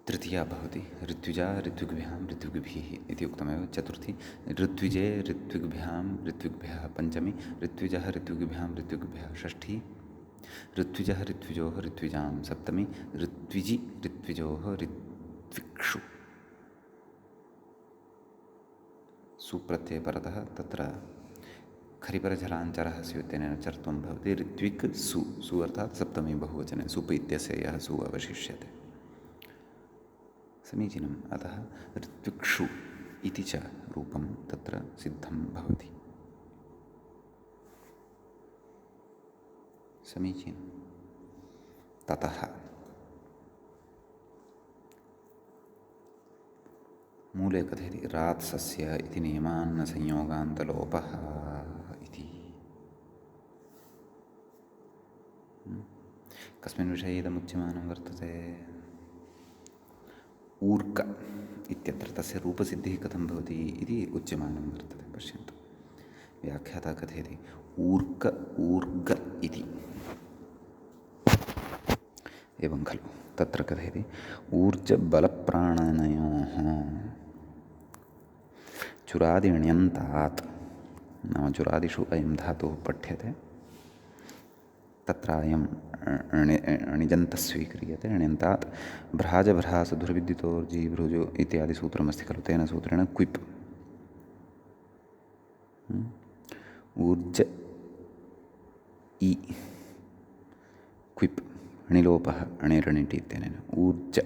तृतीया भवति ऋत्विजा ऋत्विग्भ्यां ऋत्विग्भिः इति उक्तमेव। चतुर्थी ऋत्विजे ऋत्विग्भ्यां ऋत्विग्भ्यः, पञ्चमी ऋत्विजः ऋत्विग्भ्यां ऋत्विग्भ्यः, षष्ठी ऋत्विजः ऋत्विजोः ऋत्विजां, सप्तमी ऋत्विजि ऋत्विजोः ऋत्विक्षु। सुप्रत्यये परतः तत्र खरिपरझलाञ्चरः स्युतेन चर्त्वं भवति। ऋत्विक् सु, सु अर्थात् सप्तमी बहुवचने सुप् इत्यस्य यः सु अवशिष्यते। समीचीनम्। अतः ऋत्विक्षु इति च रूपं तत्र सिद्धं भवति। समीचीनं। ततः मूले कथयति रात्सस्य इति नियमान्न संयोगान्तलोपः इति। कस्मिन् विषये इदमुच्यमानं वर्तते? ऊर्क इत्यत्र तस्य रूपसिद्धिः कथं भवति इति उच्यमानं वर्तते। पश्यन्तु, व्याख्याता कथयति ऊर्क ऊर्ग इति एवं खलु। तत्र कथयति ऊर्जबलप्राणनयोः चुरादिण्यन्तात्, नाम चुरादिषु अयं धातुः पठ्यते, तत्र अयं णिजन्तः स्वीक्रियते। ण्यन्तात् भ्राजभ्रासधुर्विद्युतोर्जीभृजो इत्यादि सूत्रमस्ति खलु, तेन सूत्रेण क्विप् ऊर्ज इ क्विप् णिलोपः अणिरणिटि इत्यनेन ऊर्ज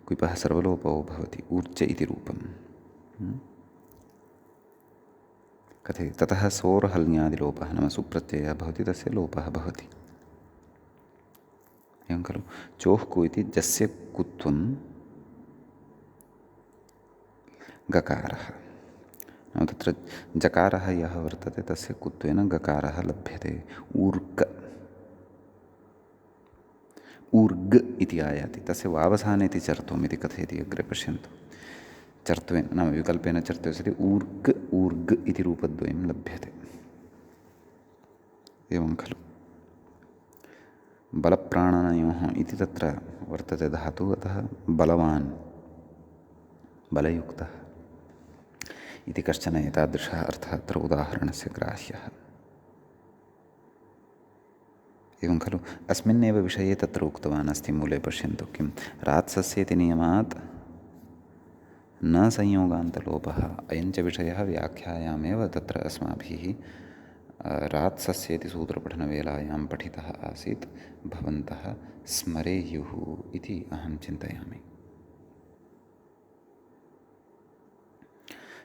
क्विपः सर्वलोपो भवति, ऊर्ज इति रूपम्। कथयति ततः सोर्हल्ङ्यादिलोपः, नाम सुप्रत्ययः भवति, तस्य लोपः भवति एवं खलु। चोः कु इति जस्य कुत्वं गकारः, नाम तत्र जकारः यः वर्तते तस्य कुत्वेन गकारः लभ्यते। ऊर्क ऊर्ग इति आयाति, तस्य वावसाने इति चर्त्वम् इति कथयति अग्रे। पश्यन्तु, चर्त्वेन नाम विकल्पेन चर्त्वे सति ऊर्ग ऊर्ग इति रूपद्वयं लभ्यते एवं खलु। बलप्राणनयोः इति तत्र वर्तते धातुः, अतः बलवान् बलयुक्तः इति कश्चन एतादृशः अर्थः अत्र उदाहरणस्य ग्राह्यः। एवं खलु अस्मिन्नेव विषये तत्र उक्तवान् अस्ति मूले पश्यन्तु किं रात्सस्येति नियमात् न संयोगान्तलोपः। अयञ्च विषयः व्याख्यायामेव तत्र अस्माभिः रात्सस्येति सूत्रपठनवेलायां पठितः आसीत्, भवन्तः स्मरेयुः इति अहं चिन्तयामि।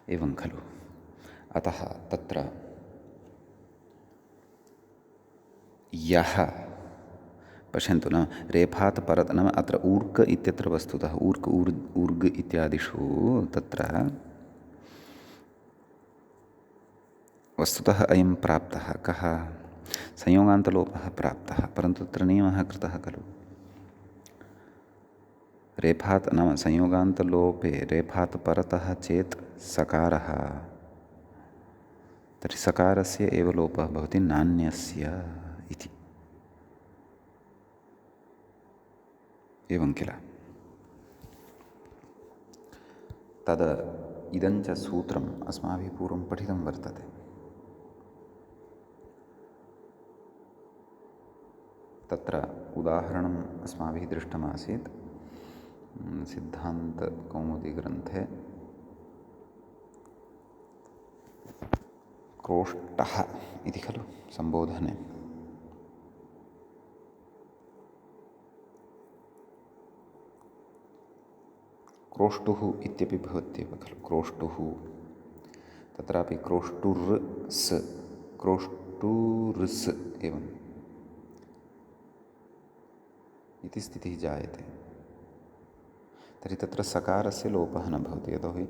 एवं खलु अतः तत्र यः पश्यन्तु न रेफात् परत नाम अत्र ऊर्क इत्यत्र वस्तुतः ऊर्क ऊर्ग इत्यादिषु तत्र वस्तुतः अयं प्राप्तः कः संयोगान्तलोपः प्राप्तः, परन्तु तत्र नियमः कृतः खलु रेफात् नाम संयोगान्तलोपे रेफात् परतः चेत् सकारः, तर्हि सकारस्य एव लोपः भवति नान्यस्य इति। एवं किल तद् इदञ्च सूत्रम् अस्माभिः पूर्वं पठितं वर्तते। तत्र उदाहरणम् अस्माभिः दृष्टमासीत् सिद्धान्तकौमुदीग्रन्थे क्रोष्टः इति खलु सम्बोधने क्रोष्टुः इत्यपि भवत्येव खलु क्रोष्टुः, तत्रापि क्रोष्टुर्स् क्रोष्टुर्स् एवम् इति स्थितिः जायते। तर्हि तत्र सकारस्य लोपः न भवति, यतोहि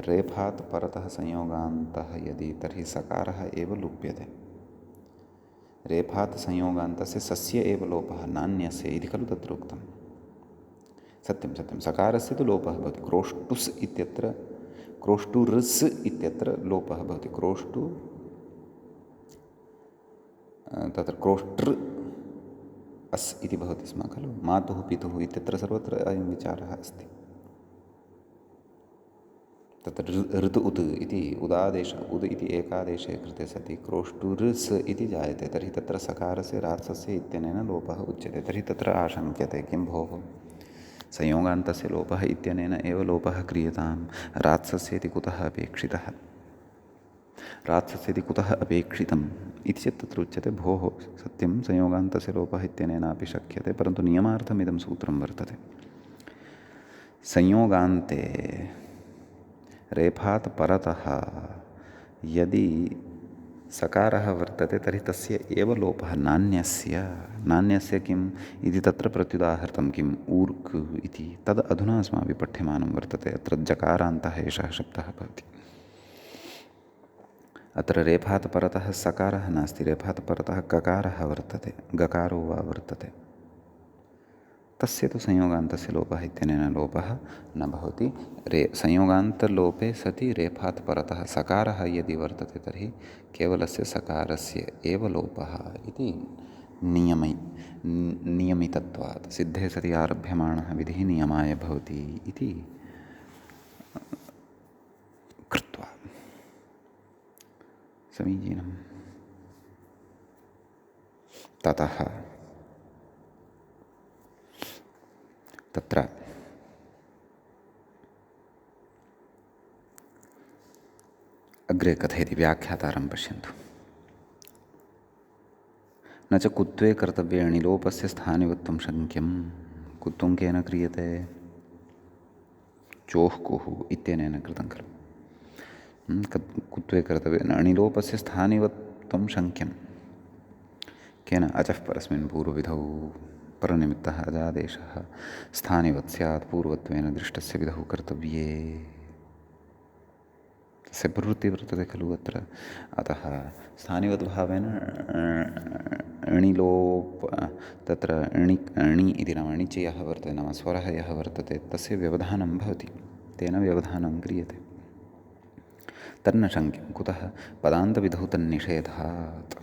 रेफात् परतः संयोगान्तः यदि तर्हि सकारः एव लुप्यते। रेफात् संयोगान्तस्य सस्य एव लोपः नान्यस्य इति खलु तत्र उक्तं। सत्यं सत्यं सकारस्य तु लोपः भवति, क्रोष्टुस् इत्यत्र क्रोष्टुर्स् इत्यत्र लोपः भवति। क्रोष्टु तत्र क्रोष्टृ अस् इति भवति स्म खलु, मातुः पितुः इत्यत्र सर्वत्र अयं विचारः अस्ति। तत्र ऋतु उत् इति उदादेश उद् इति एकादेशे कृते सति क्रोष्टुर्स् इति जायते, तर्हि तत्र सकारस्य रात्सस्य इत्यनेन लोपः उच्यते। तर्हि तत्र आशङ्क्यते किं भोः संयोगान्तस्य लोपः इत्यनेन एव लोपः क्रियतां, रात्सस्य इति कुतः अपेक्षितः, रात्सस्य इति कुतः अपेक्षितम् इति चेत् तत्र उच्यते भोः सत्यं संयोगान्तस्य लोपः इत्यनेनापि शक्यते, परन्तु नियमार्थमिदं सूत्रं वर्तते। संयोगान्ते रेफात् परतः यदि सकारः वर्तते तर्हि तस्य एव लोपः नान्यस्य, नान्यस्य किम् इति तत्र प्रत्युदाहृतं किम् ऊर्क् इति, तद् अधुना अस्माभिः पठ्यमानं वर्तते। अत्र जकारान्तः एषः शब्दः भवति। अत्र रेफात् परतः सकारः नास्ति, रेफात् परतः ककारः वर्तते, गकारो वा वर्तते, तस्य तु संयोगान्तस्य लोपः इत्यनेन लोपः न भवति। संयोगान्तलोपे सति रेफात् परतः सकारः यदि वर्तते तर्हि केवलस्य सकारस्य एव लोपः इति नियमितत्वात् सिद्धे सति आरभ्यमाणः विधिः नियमाय भवति इति कृत्वा समीचीनम्। ततः तत्र अग्रे कथयति, व्याख्यातारं पश्यन्तु। न च कुत्वे कर्तव्ये अणिलोपस्य स्थानिवत्वं शङ्क्यं। कुत्वं केन क्रियते? चोः इत्यनेन कृतं खलु। कुत्वे कर्तव्ये अणिलोपस्य स्थानिवत्वं शङ्क्यं केन? अचः परस्मिन् पूर्वविधौ परनिमित्तः अजादेशः स्थानिवत् स्यात् पूर्वत्वेन दृष्टस्य विधौ कर्तव्ये, तस्य प्रवृत्तिः वर्तते खलु अत्र। अतः स्थानिवद्भावेन अणिलोप तत्र अणि इति नाम अणिचि यः वर्तते नाम स्वरः यः वर्तते तस्य व्यवधानं भवति, तेन व्यवधानं क्रियते। तन्न शङ्क्यं कुतः? पदान्तविधौ तन्निषेधात्।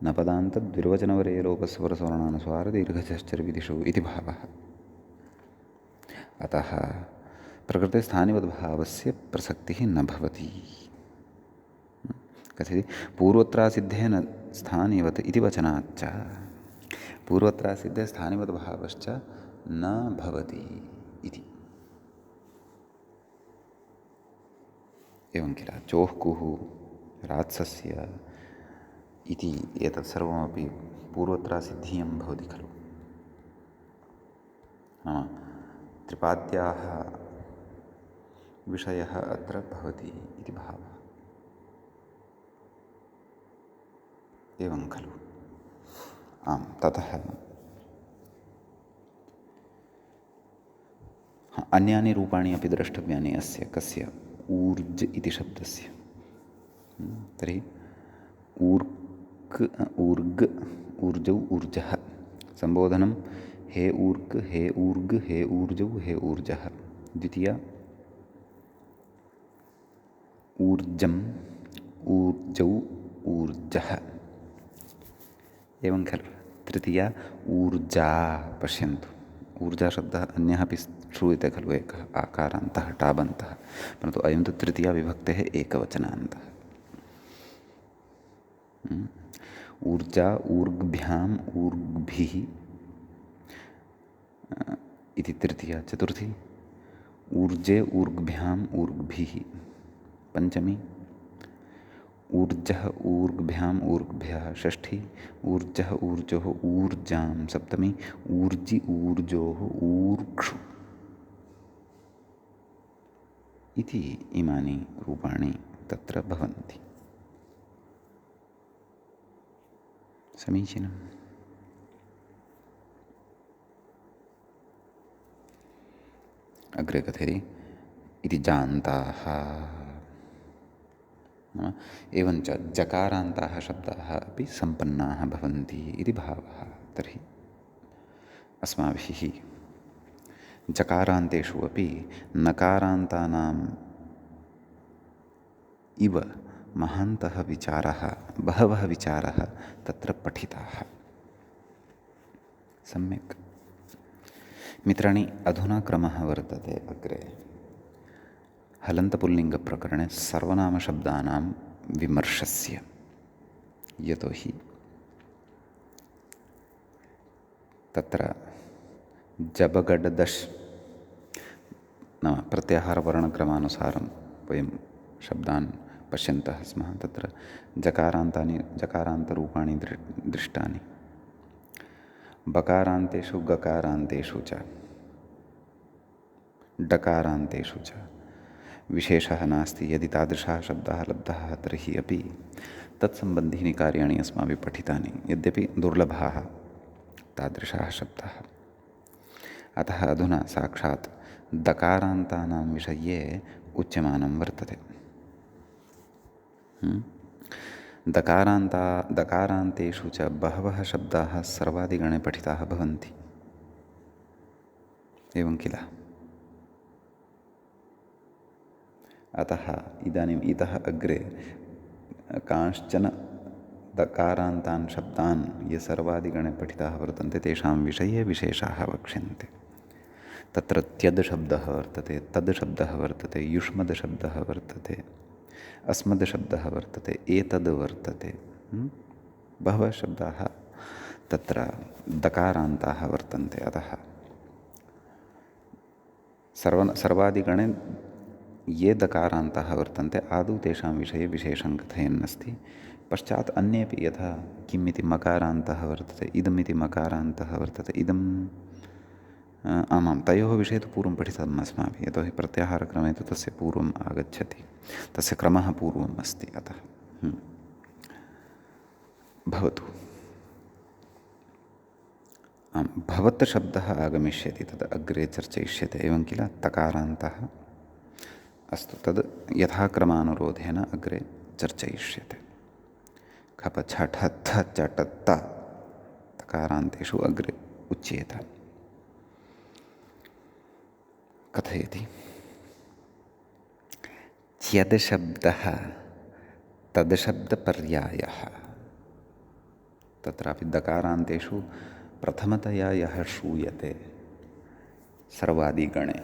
न पदान्तद्विर्वचनवरे लोपस्वरसवर्णानुस्वारदीर्घश्चर्विदिषु इति भावः। अतः प्रकृतिस्थानिवद्भावस्य प्रसक्तिः न भवति। कथयति पूर्वत्रासिद्धेन स्थानिवत् इति वचनाच्च पूर्वत्रासिद्धे स्थानिवद्भावश्च न भवति इति। एवं किल चोः कुः रात्सस्य इति एतत् सर्वमपि पूर्वत्रासिद्धीयं भवति खलु। नाम त्रिपाद्याः विषयः अत्र भवति इति भावः। एवं खलु। आम्, ततः अन्यानि रूपाणि अपि द्रष्टव्यानि अस्य कस्य ऊर्ज इति शब्दस्य। तर्हि ऊर्क् ऊर्ग् ऊर्जौ ऊर्जः सम्बोधनं हे ऊर्क् हे ऊर्ग् हे ऊर्जौ हे ऊर्जः। द्वितीया ऊर्जम् ऊर्जौ ऊर्जः। एवं खलु। तृतीया ऊर्जा। पश्यन्तु, ऊर्जा शब्दः अन्यः अपि श्रूयते खलु, एकः आकारान्तः टाबन्तः, परन्तु अयं तु तृतीया विभक्तेः एकवचनान्तः। ऊर्जा ऊर्ग्भ्याम् ऊर्ग्भिः इति तृतीया। चतुर्थी ऊर्जे ऊर्ग्भ्याम् ऊर्ग्भिः। पञ्चमी ऊर्जः ऊर्ग्भ्याम् ऊर्ग्भ्यः। षष्ठी ऊर्जः ऊर्जोः ऊर्जां। सप्तमी ऊर्जि ऊर्जोः ऊर्क्षु इति इमानि रूपाणि तत्र भवन्ति। समीचीनम्। अग्रे कथयति इति जानताः। एवञ्च जकारान्ताः शब्दाः अपि सम्पन्नाः भवन्ति इति भावः। तर्हि अस्माभिः जकारान्तेषु अपि नकारान्तानाम् इव महान्तः विचारः, बहवः विचारः तत्र पठिताः। सम्यक्। मित्राणि, अधुना क्रमः वर्तते अग्रे हलन्तपुल्लिङ्गप्रकरणे सर्वनामशब्दानां विमर्शस्य। यतोहि तत्र जबगडदश् नाम प्रत्याहारवर्णक्रमानुसारं वयं शब्दान् पश्यन्तः स्मः। तत्र जकारान्तरूपाणि दृष्टानि। बकारान्तेषु गकारान्तेषु च डकारान्तेषु च विशेषः नास्ति। यदि तादृशाः शब्दाः लब्धाः तर्हि अपि तत्सम्बन्धीनि कार्याणि अस्माभिः पठितानि, यद्यपि दुर्लभाः तादृशाः शब्दाः। अतः अधुना साक्षात् दकारान्तानां विषये उच्यमानं वर्तते। दकारान्तेषु च बहवः शब्दाः सर्वादिगणे पठिताः भवन्ति। एवं किल। अतः इदानीम् इतः अग्रे कांश्चन दकारान्तान् शब्दान् ये सर्वादिगणे पठिताः वर्तन्ते तेषां विषये विशेषाः वक्ष्यन्ते। तत्र त्यद् शब्दः वर्तते, तद् शब्दः वर्तते, युष्मद् शब्दः वर्तते, अस्मद् शब्दः वर्तते, एतद् वर्तते। बहवः शब्दाः तत्र दकारान्ताः वर्तन्ते। अतः सर्वादिगणे ये दकारान्ताः वर्तन्ते आदौ तेषां विषये विशेषं कथयन्नस्ति। पश्चात् अन्येपि यथा किम् इति मकारान्तः वर्तते, इदम् इति मकारान्तः वर्तते, इदम् आमां तयोः विषये तु पूर्वं पठितम् अस्माभिः। यतोहि प्रत्याहारक्रमे तु तस्य पूर्वम् आगच्छति, तस्य क्रमः पूर्वम् अस्ति। अतः भवतु। आम्, भवत् शब्दः आगमिष्यति, तद् अग्रे चर्चयिष्यते। एवं किल। तकारान्तः अस्तु, तद् यथाक्रमानुरोधेन अग्रे चर्चयिष्यते। खप छठ थ चट त तकारान्तेषु अग्रे उच्येत। कथयति त्यद् शब्दः तद् शब्दपर्यायः। तत्रापि दकारान्तेषु प्रथमतया यः श्रूयते सर्वादिगणे,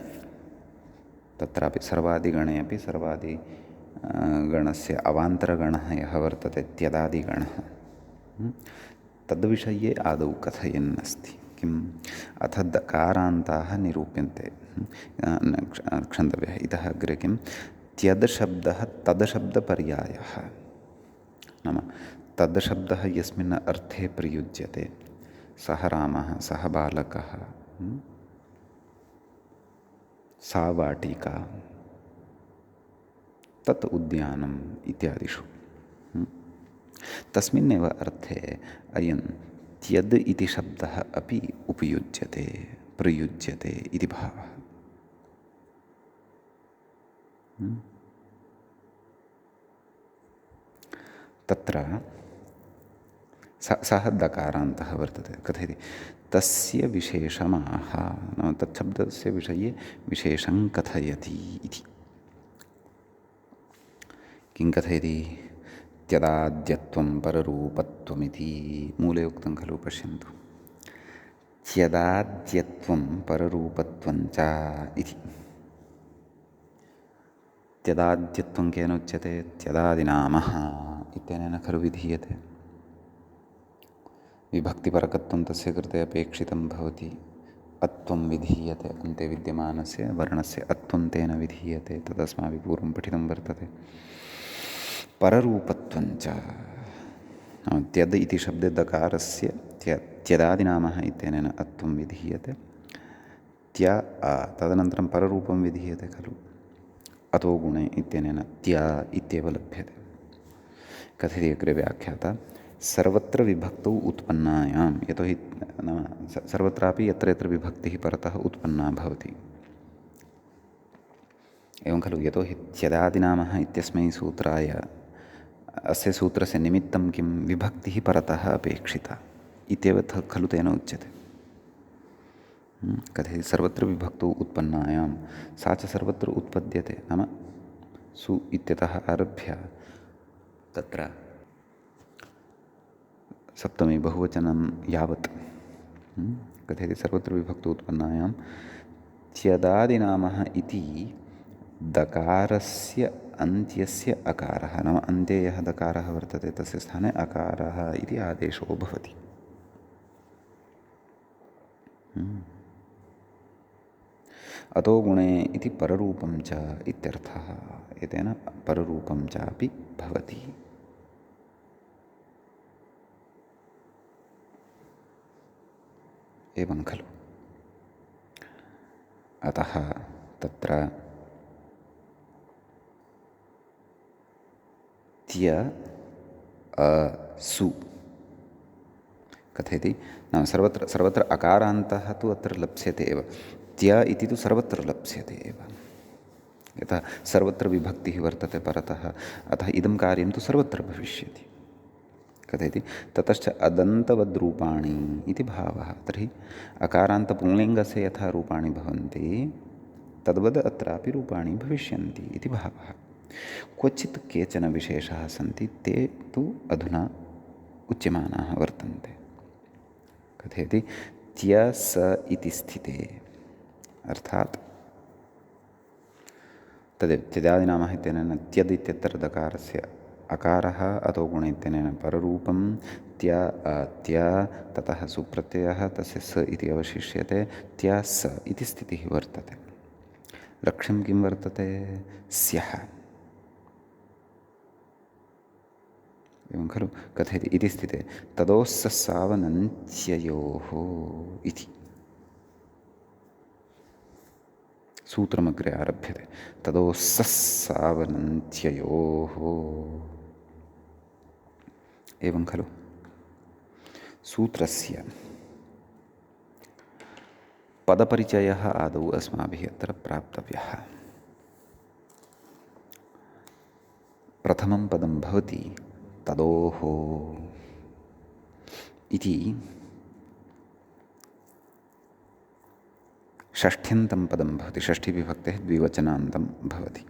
तत्रापि सर्वादिगणे अपि गणस्य अवान्तरगणः यः वर्तते त्यदादिगणः, तद्विषये आदौ कथयन् अस्ति। किम्? अथ दकारान्ताः निरूप्यन्ते, क्षन्तव्यः इतः अग्रे। किं? त्यद् शब्दः तद् शब्दपर्यायः, नाम तद् शब्दः यस्मिन् अर्थे प्रयुज्यते, सः रामः, सः बालकः, सा वाटिका, तत् उद्यानम् इत्यादिषु तस्मिन्नेव अर्थे अयं त्यद् इति शब्दः अपि उपयुज्यते, प्रयुज्यते इति भावः। तत्र सः दकारान्तः वर्तते। कथयति? तस्य विशेषमाह, नाम तच्छब्दस्य विषये विशेषं कथयति इति। किं कथयति? त्यदाद्यत्वं पररूपत्वमिति मूले उक्तं खलु, पश्यन्तु। त्यदाद्यत्वं पररूपत्वं च इति। त्यदाद्यत्वं केन उच्यते? त्यदादिनामः इत्यनेन खलु विधीयते। विभक्तिपरकत्वं तस्य कृते अपेक्षितं भवति, अत्वं विधीयते, अन्ते विद्यमानस्य वर्णस्य अत्वं तेन विधीयते, तदस्माभिः पूर्वं पठितं वर्तते। पररूपत्वञ्च, त्यद् इति शब्दे दकारस्य त्यदादिनामः इत्यनेन अत्वं विधीयते, तदनन्तरं पररूपं विधीयते खलु, अतो गुणे इत्यनेन त्या इत्येव लभ्यते। कथयति अग्रे व्याख्याता? सर्वत्र विभक्तौ उत्पन्नायां, यतोहि नाम सर्वत्रापि यत्र यत्र विभक्तिः परतः उत्पन्ना भवति, एवं खलु। यतोहि त्यदादिनामः इत्यस्मै सूत्राय, अस्य सूत्रस्य निमित्तं किं? विभक्तिः परतः अपेक्षिता इत्येव खलु तेन उच्यते। कथयति? सर्वत्र विभक्तौ उत्पन्नायां, सा च सर्वत्र उत्पद्यते, नाम सु इत्यतः आरभ्य तत्र सप्तमी बहुवचनं यावत्। कथयति? सर्वत्र विभक्तौ उत्पन्नायां त्यदादिनामः इति दकारस्य अन्त्यस्य अकारः, नाम अन्ते यः दकारः वर्तते तस्य स्थाने अकारः इति आदेशो भवति। अतो गुणे इति पररूपं च इत्यर्थः। एतेन पररूपं चापि भवति। एवं खलु। अतः तत्र त्य सु कथयति? नाम सर्वत्र अकारान्तः तु अत्र लप्स्यते एव, त्य इति तु सर्वत्र लप्स्यते एव। यतः सर्वत्र विभक्तिः वर्तते परतः, अतः इदं कार्यं तु सर्वत्र भविष्यति। कथयति? ततश्च अदन्तवद्रूपाणि इति भावः। तर्हि अकारान्तपुंलिङ्गस्य यथा रूपाणि भवन्ति तद्वद् अत्रापि रूपाणि भविष्यन्ति इति भावः। क्वचित् केचन विशेषाः सन्ति, ते तु अधुना उच्यमानाः वर्तन्ते। कथयति? त्य स इति स्थिते, अर्थात् तदेव त्यदादिनामः इत्यनेन त्यद् इत्यत्र दकारस्य अकारः, अतो गुण इत्यनेन पररूपं, त्य ततः सुप्रत्ययः, तस्य स इति अवशिष्यते, त्य स इति स्थितिः वर्तते। लक्ष्यं किं वर्तते? स्यः। एवं खलु। कथयति? इति स्थिते तदोस्ससावनन्त्ययोः इति सूत्रमग्रे आरभ्यते। तदोस्ससावनन्त्ययोः, एवं खलु। सूत्रस्य पदपरिचयः आदौ अस्माभिः अत्र प्राप्तव्यः। प्रथमं पदं भवति तदोः इति षष्ठ्यन्तं पदं भवति, षष्ठीविभक्तेः द्विवचनान्तं भवति।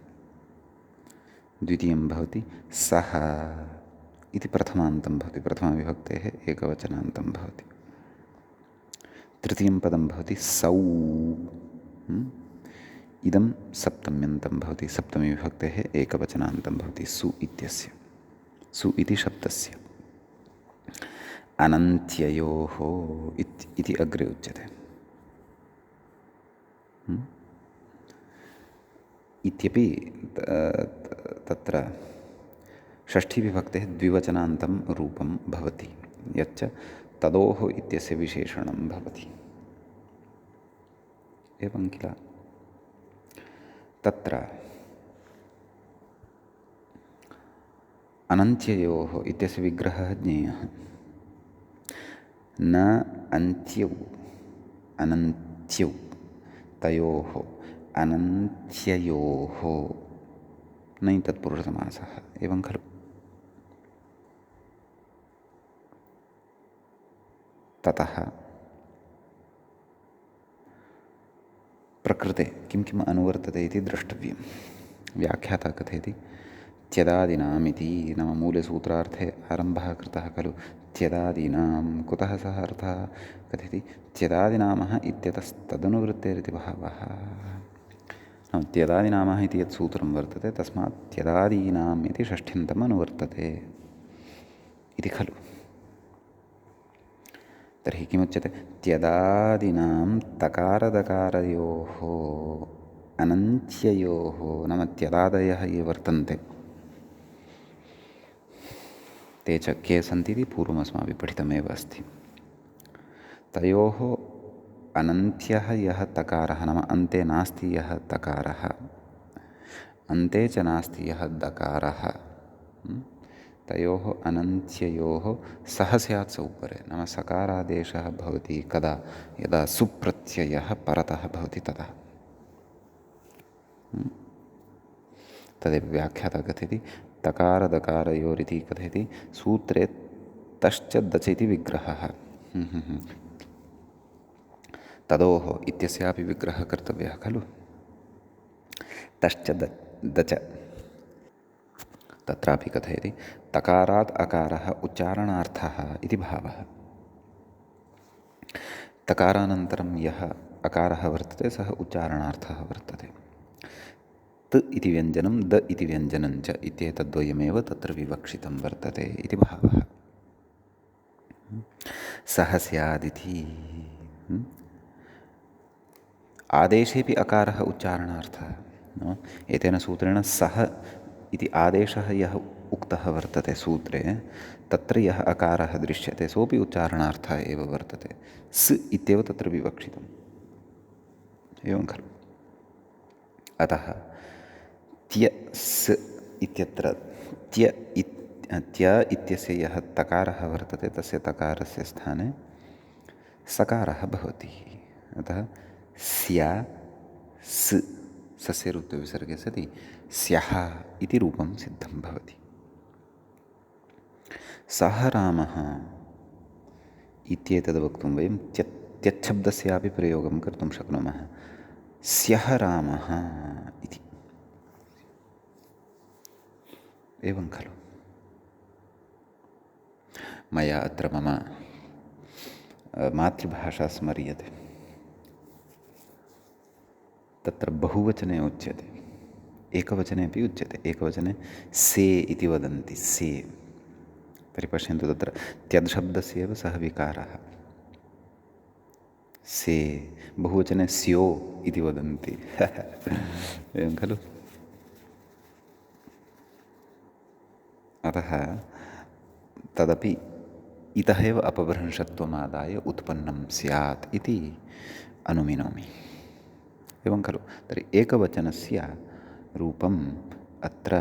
द्वितीयं भवति सः इति प्रथमान्तं भवति, प्रथमाविभक्तेः एकवचनान्तं भवति। तृतीयं पदं भवति सौ, इदं सप्तम्यन्तं भवति, सप्तमीविभक्तेः एकवचनान्तं भवति सु इत्यस्य, सु इति शब्दस्य। अनन्त्ययोः इति अग्रे उच्यते। इत्यपि तत्र षष्ठीविभक्तेः द्विवचनान्तं रूपं भवति, यच्च तदोः इत्यस्य विशेषणं भवति। एवं किल? तत्र अनन्त्ययोः इत्यस्य विग्रहः ज्ञेयः। न अन्त्यौ, अनन्त्यौ, तयोः, अनन्त्ययोः, नै तत्पुरुषसमासः। एवं खलु? ततः प्रकृते किं किम् अनुवर्तते इति द्रष्टव्यं। व्याख्याता कथयति त्यदादीनाम् इति, नाम मूलसूत्रार्थे आरम्भः कृतः खलु त्यदादीनां। कुतः सः अर्थः कथयति? त्यदादिनामः इत्यतस्तदनुवृत्तेरिति भावः। त्यदादिनामः इति यत् सूत्रं वर्तते तस्मात् त्यदादीनाम् इति षष्ठ्यन्तम् अनुवर्तते इति खलु। तर्हि किमुच्यते? त्यदादीनां तकारदकारयोः अनन्त्ययोः, नाम त्यदादयः ये वर्तन्ते ते च के सन्ति इति पूर्वमस्माभिः पठितमेव अस्ति। तयोः अनन्त्यः यः तकारः, नाम अन्ते नास्ति यः तकारः, अन्ते च नास्ति यः दकारः, तयोः अनन्त्ययोः सः स्यात् सौपरे, नाम सकारादेशः भवति कदा? यदा सुप्रत्ययः परतः भवति तदा। तदेव व्याख्याता कथयति तकारदकारयोरिति कथयति सूत्रे तश्च दच इति विग्रहः। तदोः इत्यस्यापि विग्रहः कर्तव्यः खलु। तश्च दच, तत्रापि कथयति तकारात् अकारः उच्चारणार्थः इति भावः। तकारानन्तरं यः अकारः वर्तते सः उच्चारणार्थः वर्तते। त इति व्यञ्जनं, द इति व्यञ्जनं च इत्येतद्वयमेव तत्र विवक्षितं वर्तते इति भावः। सः स्यादिति आदेशेपि अकारः उच्चारणार्थः। एतेन सूत्रेण सः इति आदेशः यः उक्तः वर्तते सूत्रे, तत्र यः अकारः दृश्यते सोऽपि उच्चारणार्थः एव वर्तते। स् इत्येव तत्र विवक्षितम्। एवं खलु? अतः त्य स् इत्यत्र त्य इत्यस्य यः तकारः वर्तते तस्य तकारस्य स्थाने सकारः भवति। अतः स्या स् सस्य ऋत्वविसर्गे सति स्यः इति रूपं सिद्धं भवति। सः रामः इत्येतद् वक्तुं वयं त्यच्छब्दस्यापि प्रयोगं कर्तुं शक्नुमः। स्यः रामः इति। एवं खलु? मया अत्र मम मातृभाषा स्मर्यते। तत्र बहुवचने उच्यते, एकवचने अपि उच्यते। एकवचने से इति वदन्ति, से। तर्हि पश्यन्तु, तत्र त्यद्शब्दस्य एव सः विकारः से। बहुवचने स्यो इति वदन्ति। एवं खलु? अतः तदपि इतः एव अपभ्रंशत्वमादाय उत्पन्नं स्यात् इति अनुमिनोमि। एवं खलु? तर्हि एकवचनस्य रूपम् अत्र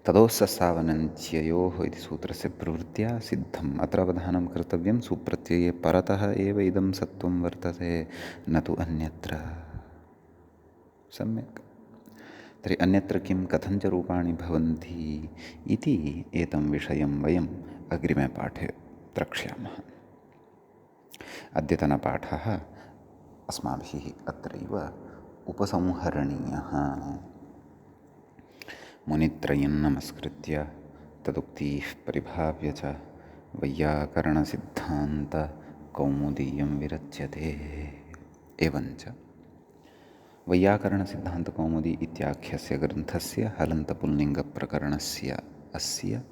तदोस्ससावनन्त्ययोः इति सूत्रस्य प्रवृत्त्या सिद्धम्। अत्र अवधानं कर्तव्यं, सुप्रत्यये परतः एव इदं सत्वं वर्तते, न तु अन्यत्र। सम्यक्। तर्हि अन्यत्र किं, कथं च रूपाणि भवन्ति इति एतं विषयं वयम् अग्रिमे पाठे द्रक्ष्यामः। अद्यतनपाठः अस्माभिः अत्रैव उपसंहरणीयः। मुनित्रयं नमस्कृत्य तदुक्तिः परिभाव्य च वैयाकरणसिद्धान्तकौमुदीयं विरच्यते। एवञ्च वैयाकरणसिद्धान्तकौमुदी इत्याख्यस्य ग्रन्थस्य हलन्तपुल्लिङ्गप्रकरणस्य अस्य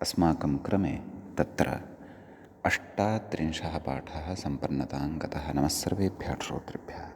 अस्माकं क्रमे तत्र 38 पाठः सम्पन्नतां गतः। नमः सर्वेभ्यः श्रोतृभ्यः।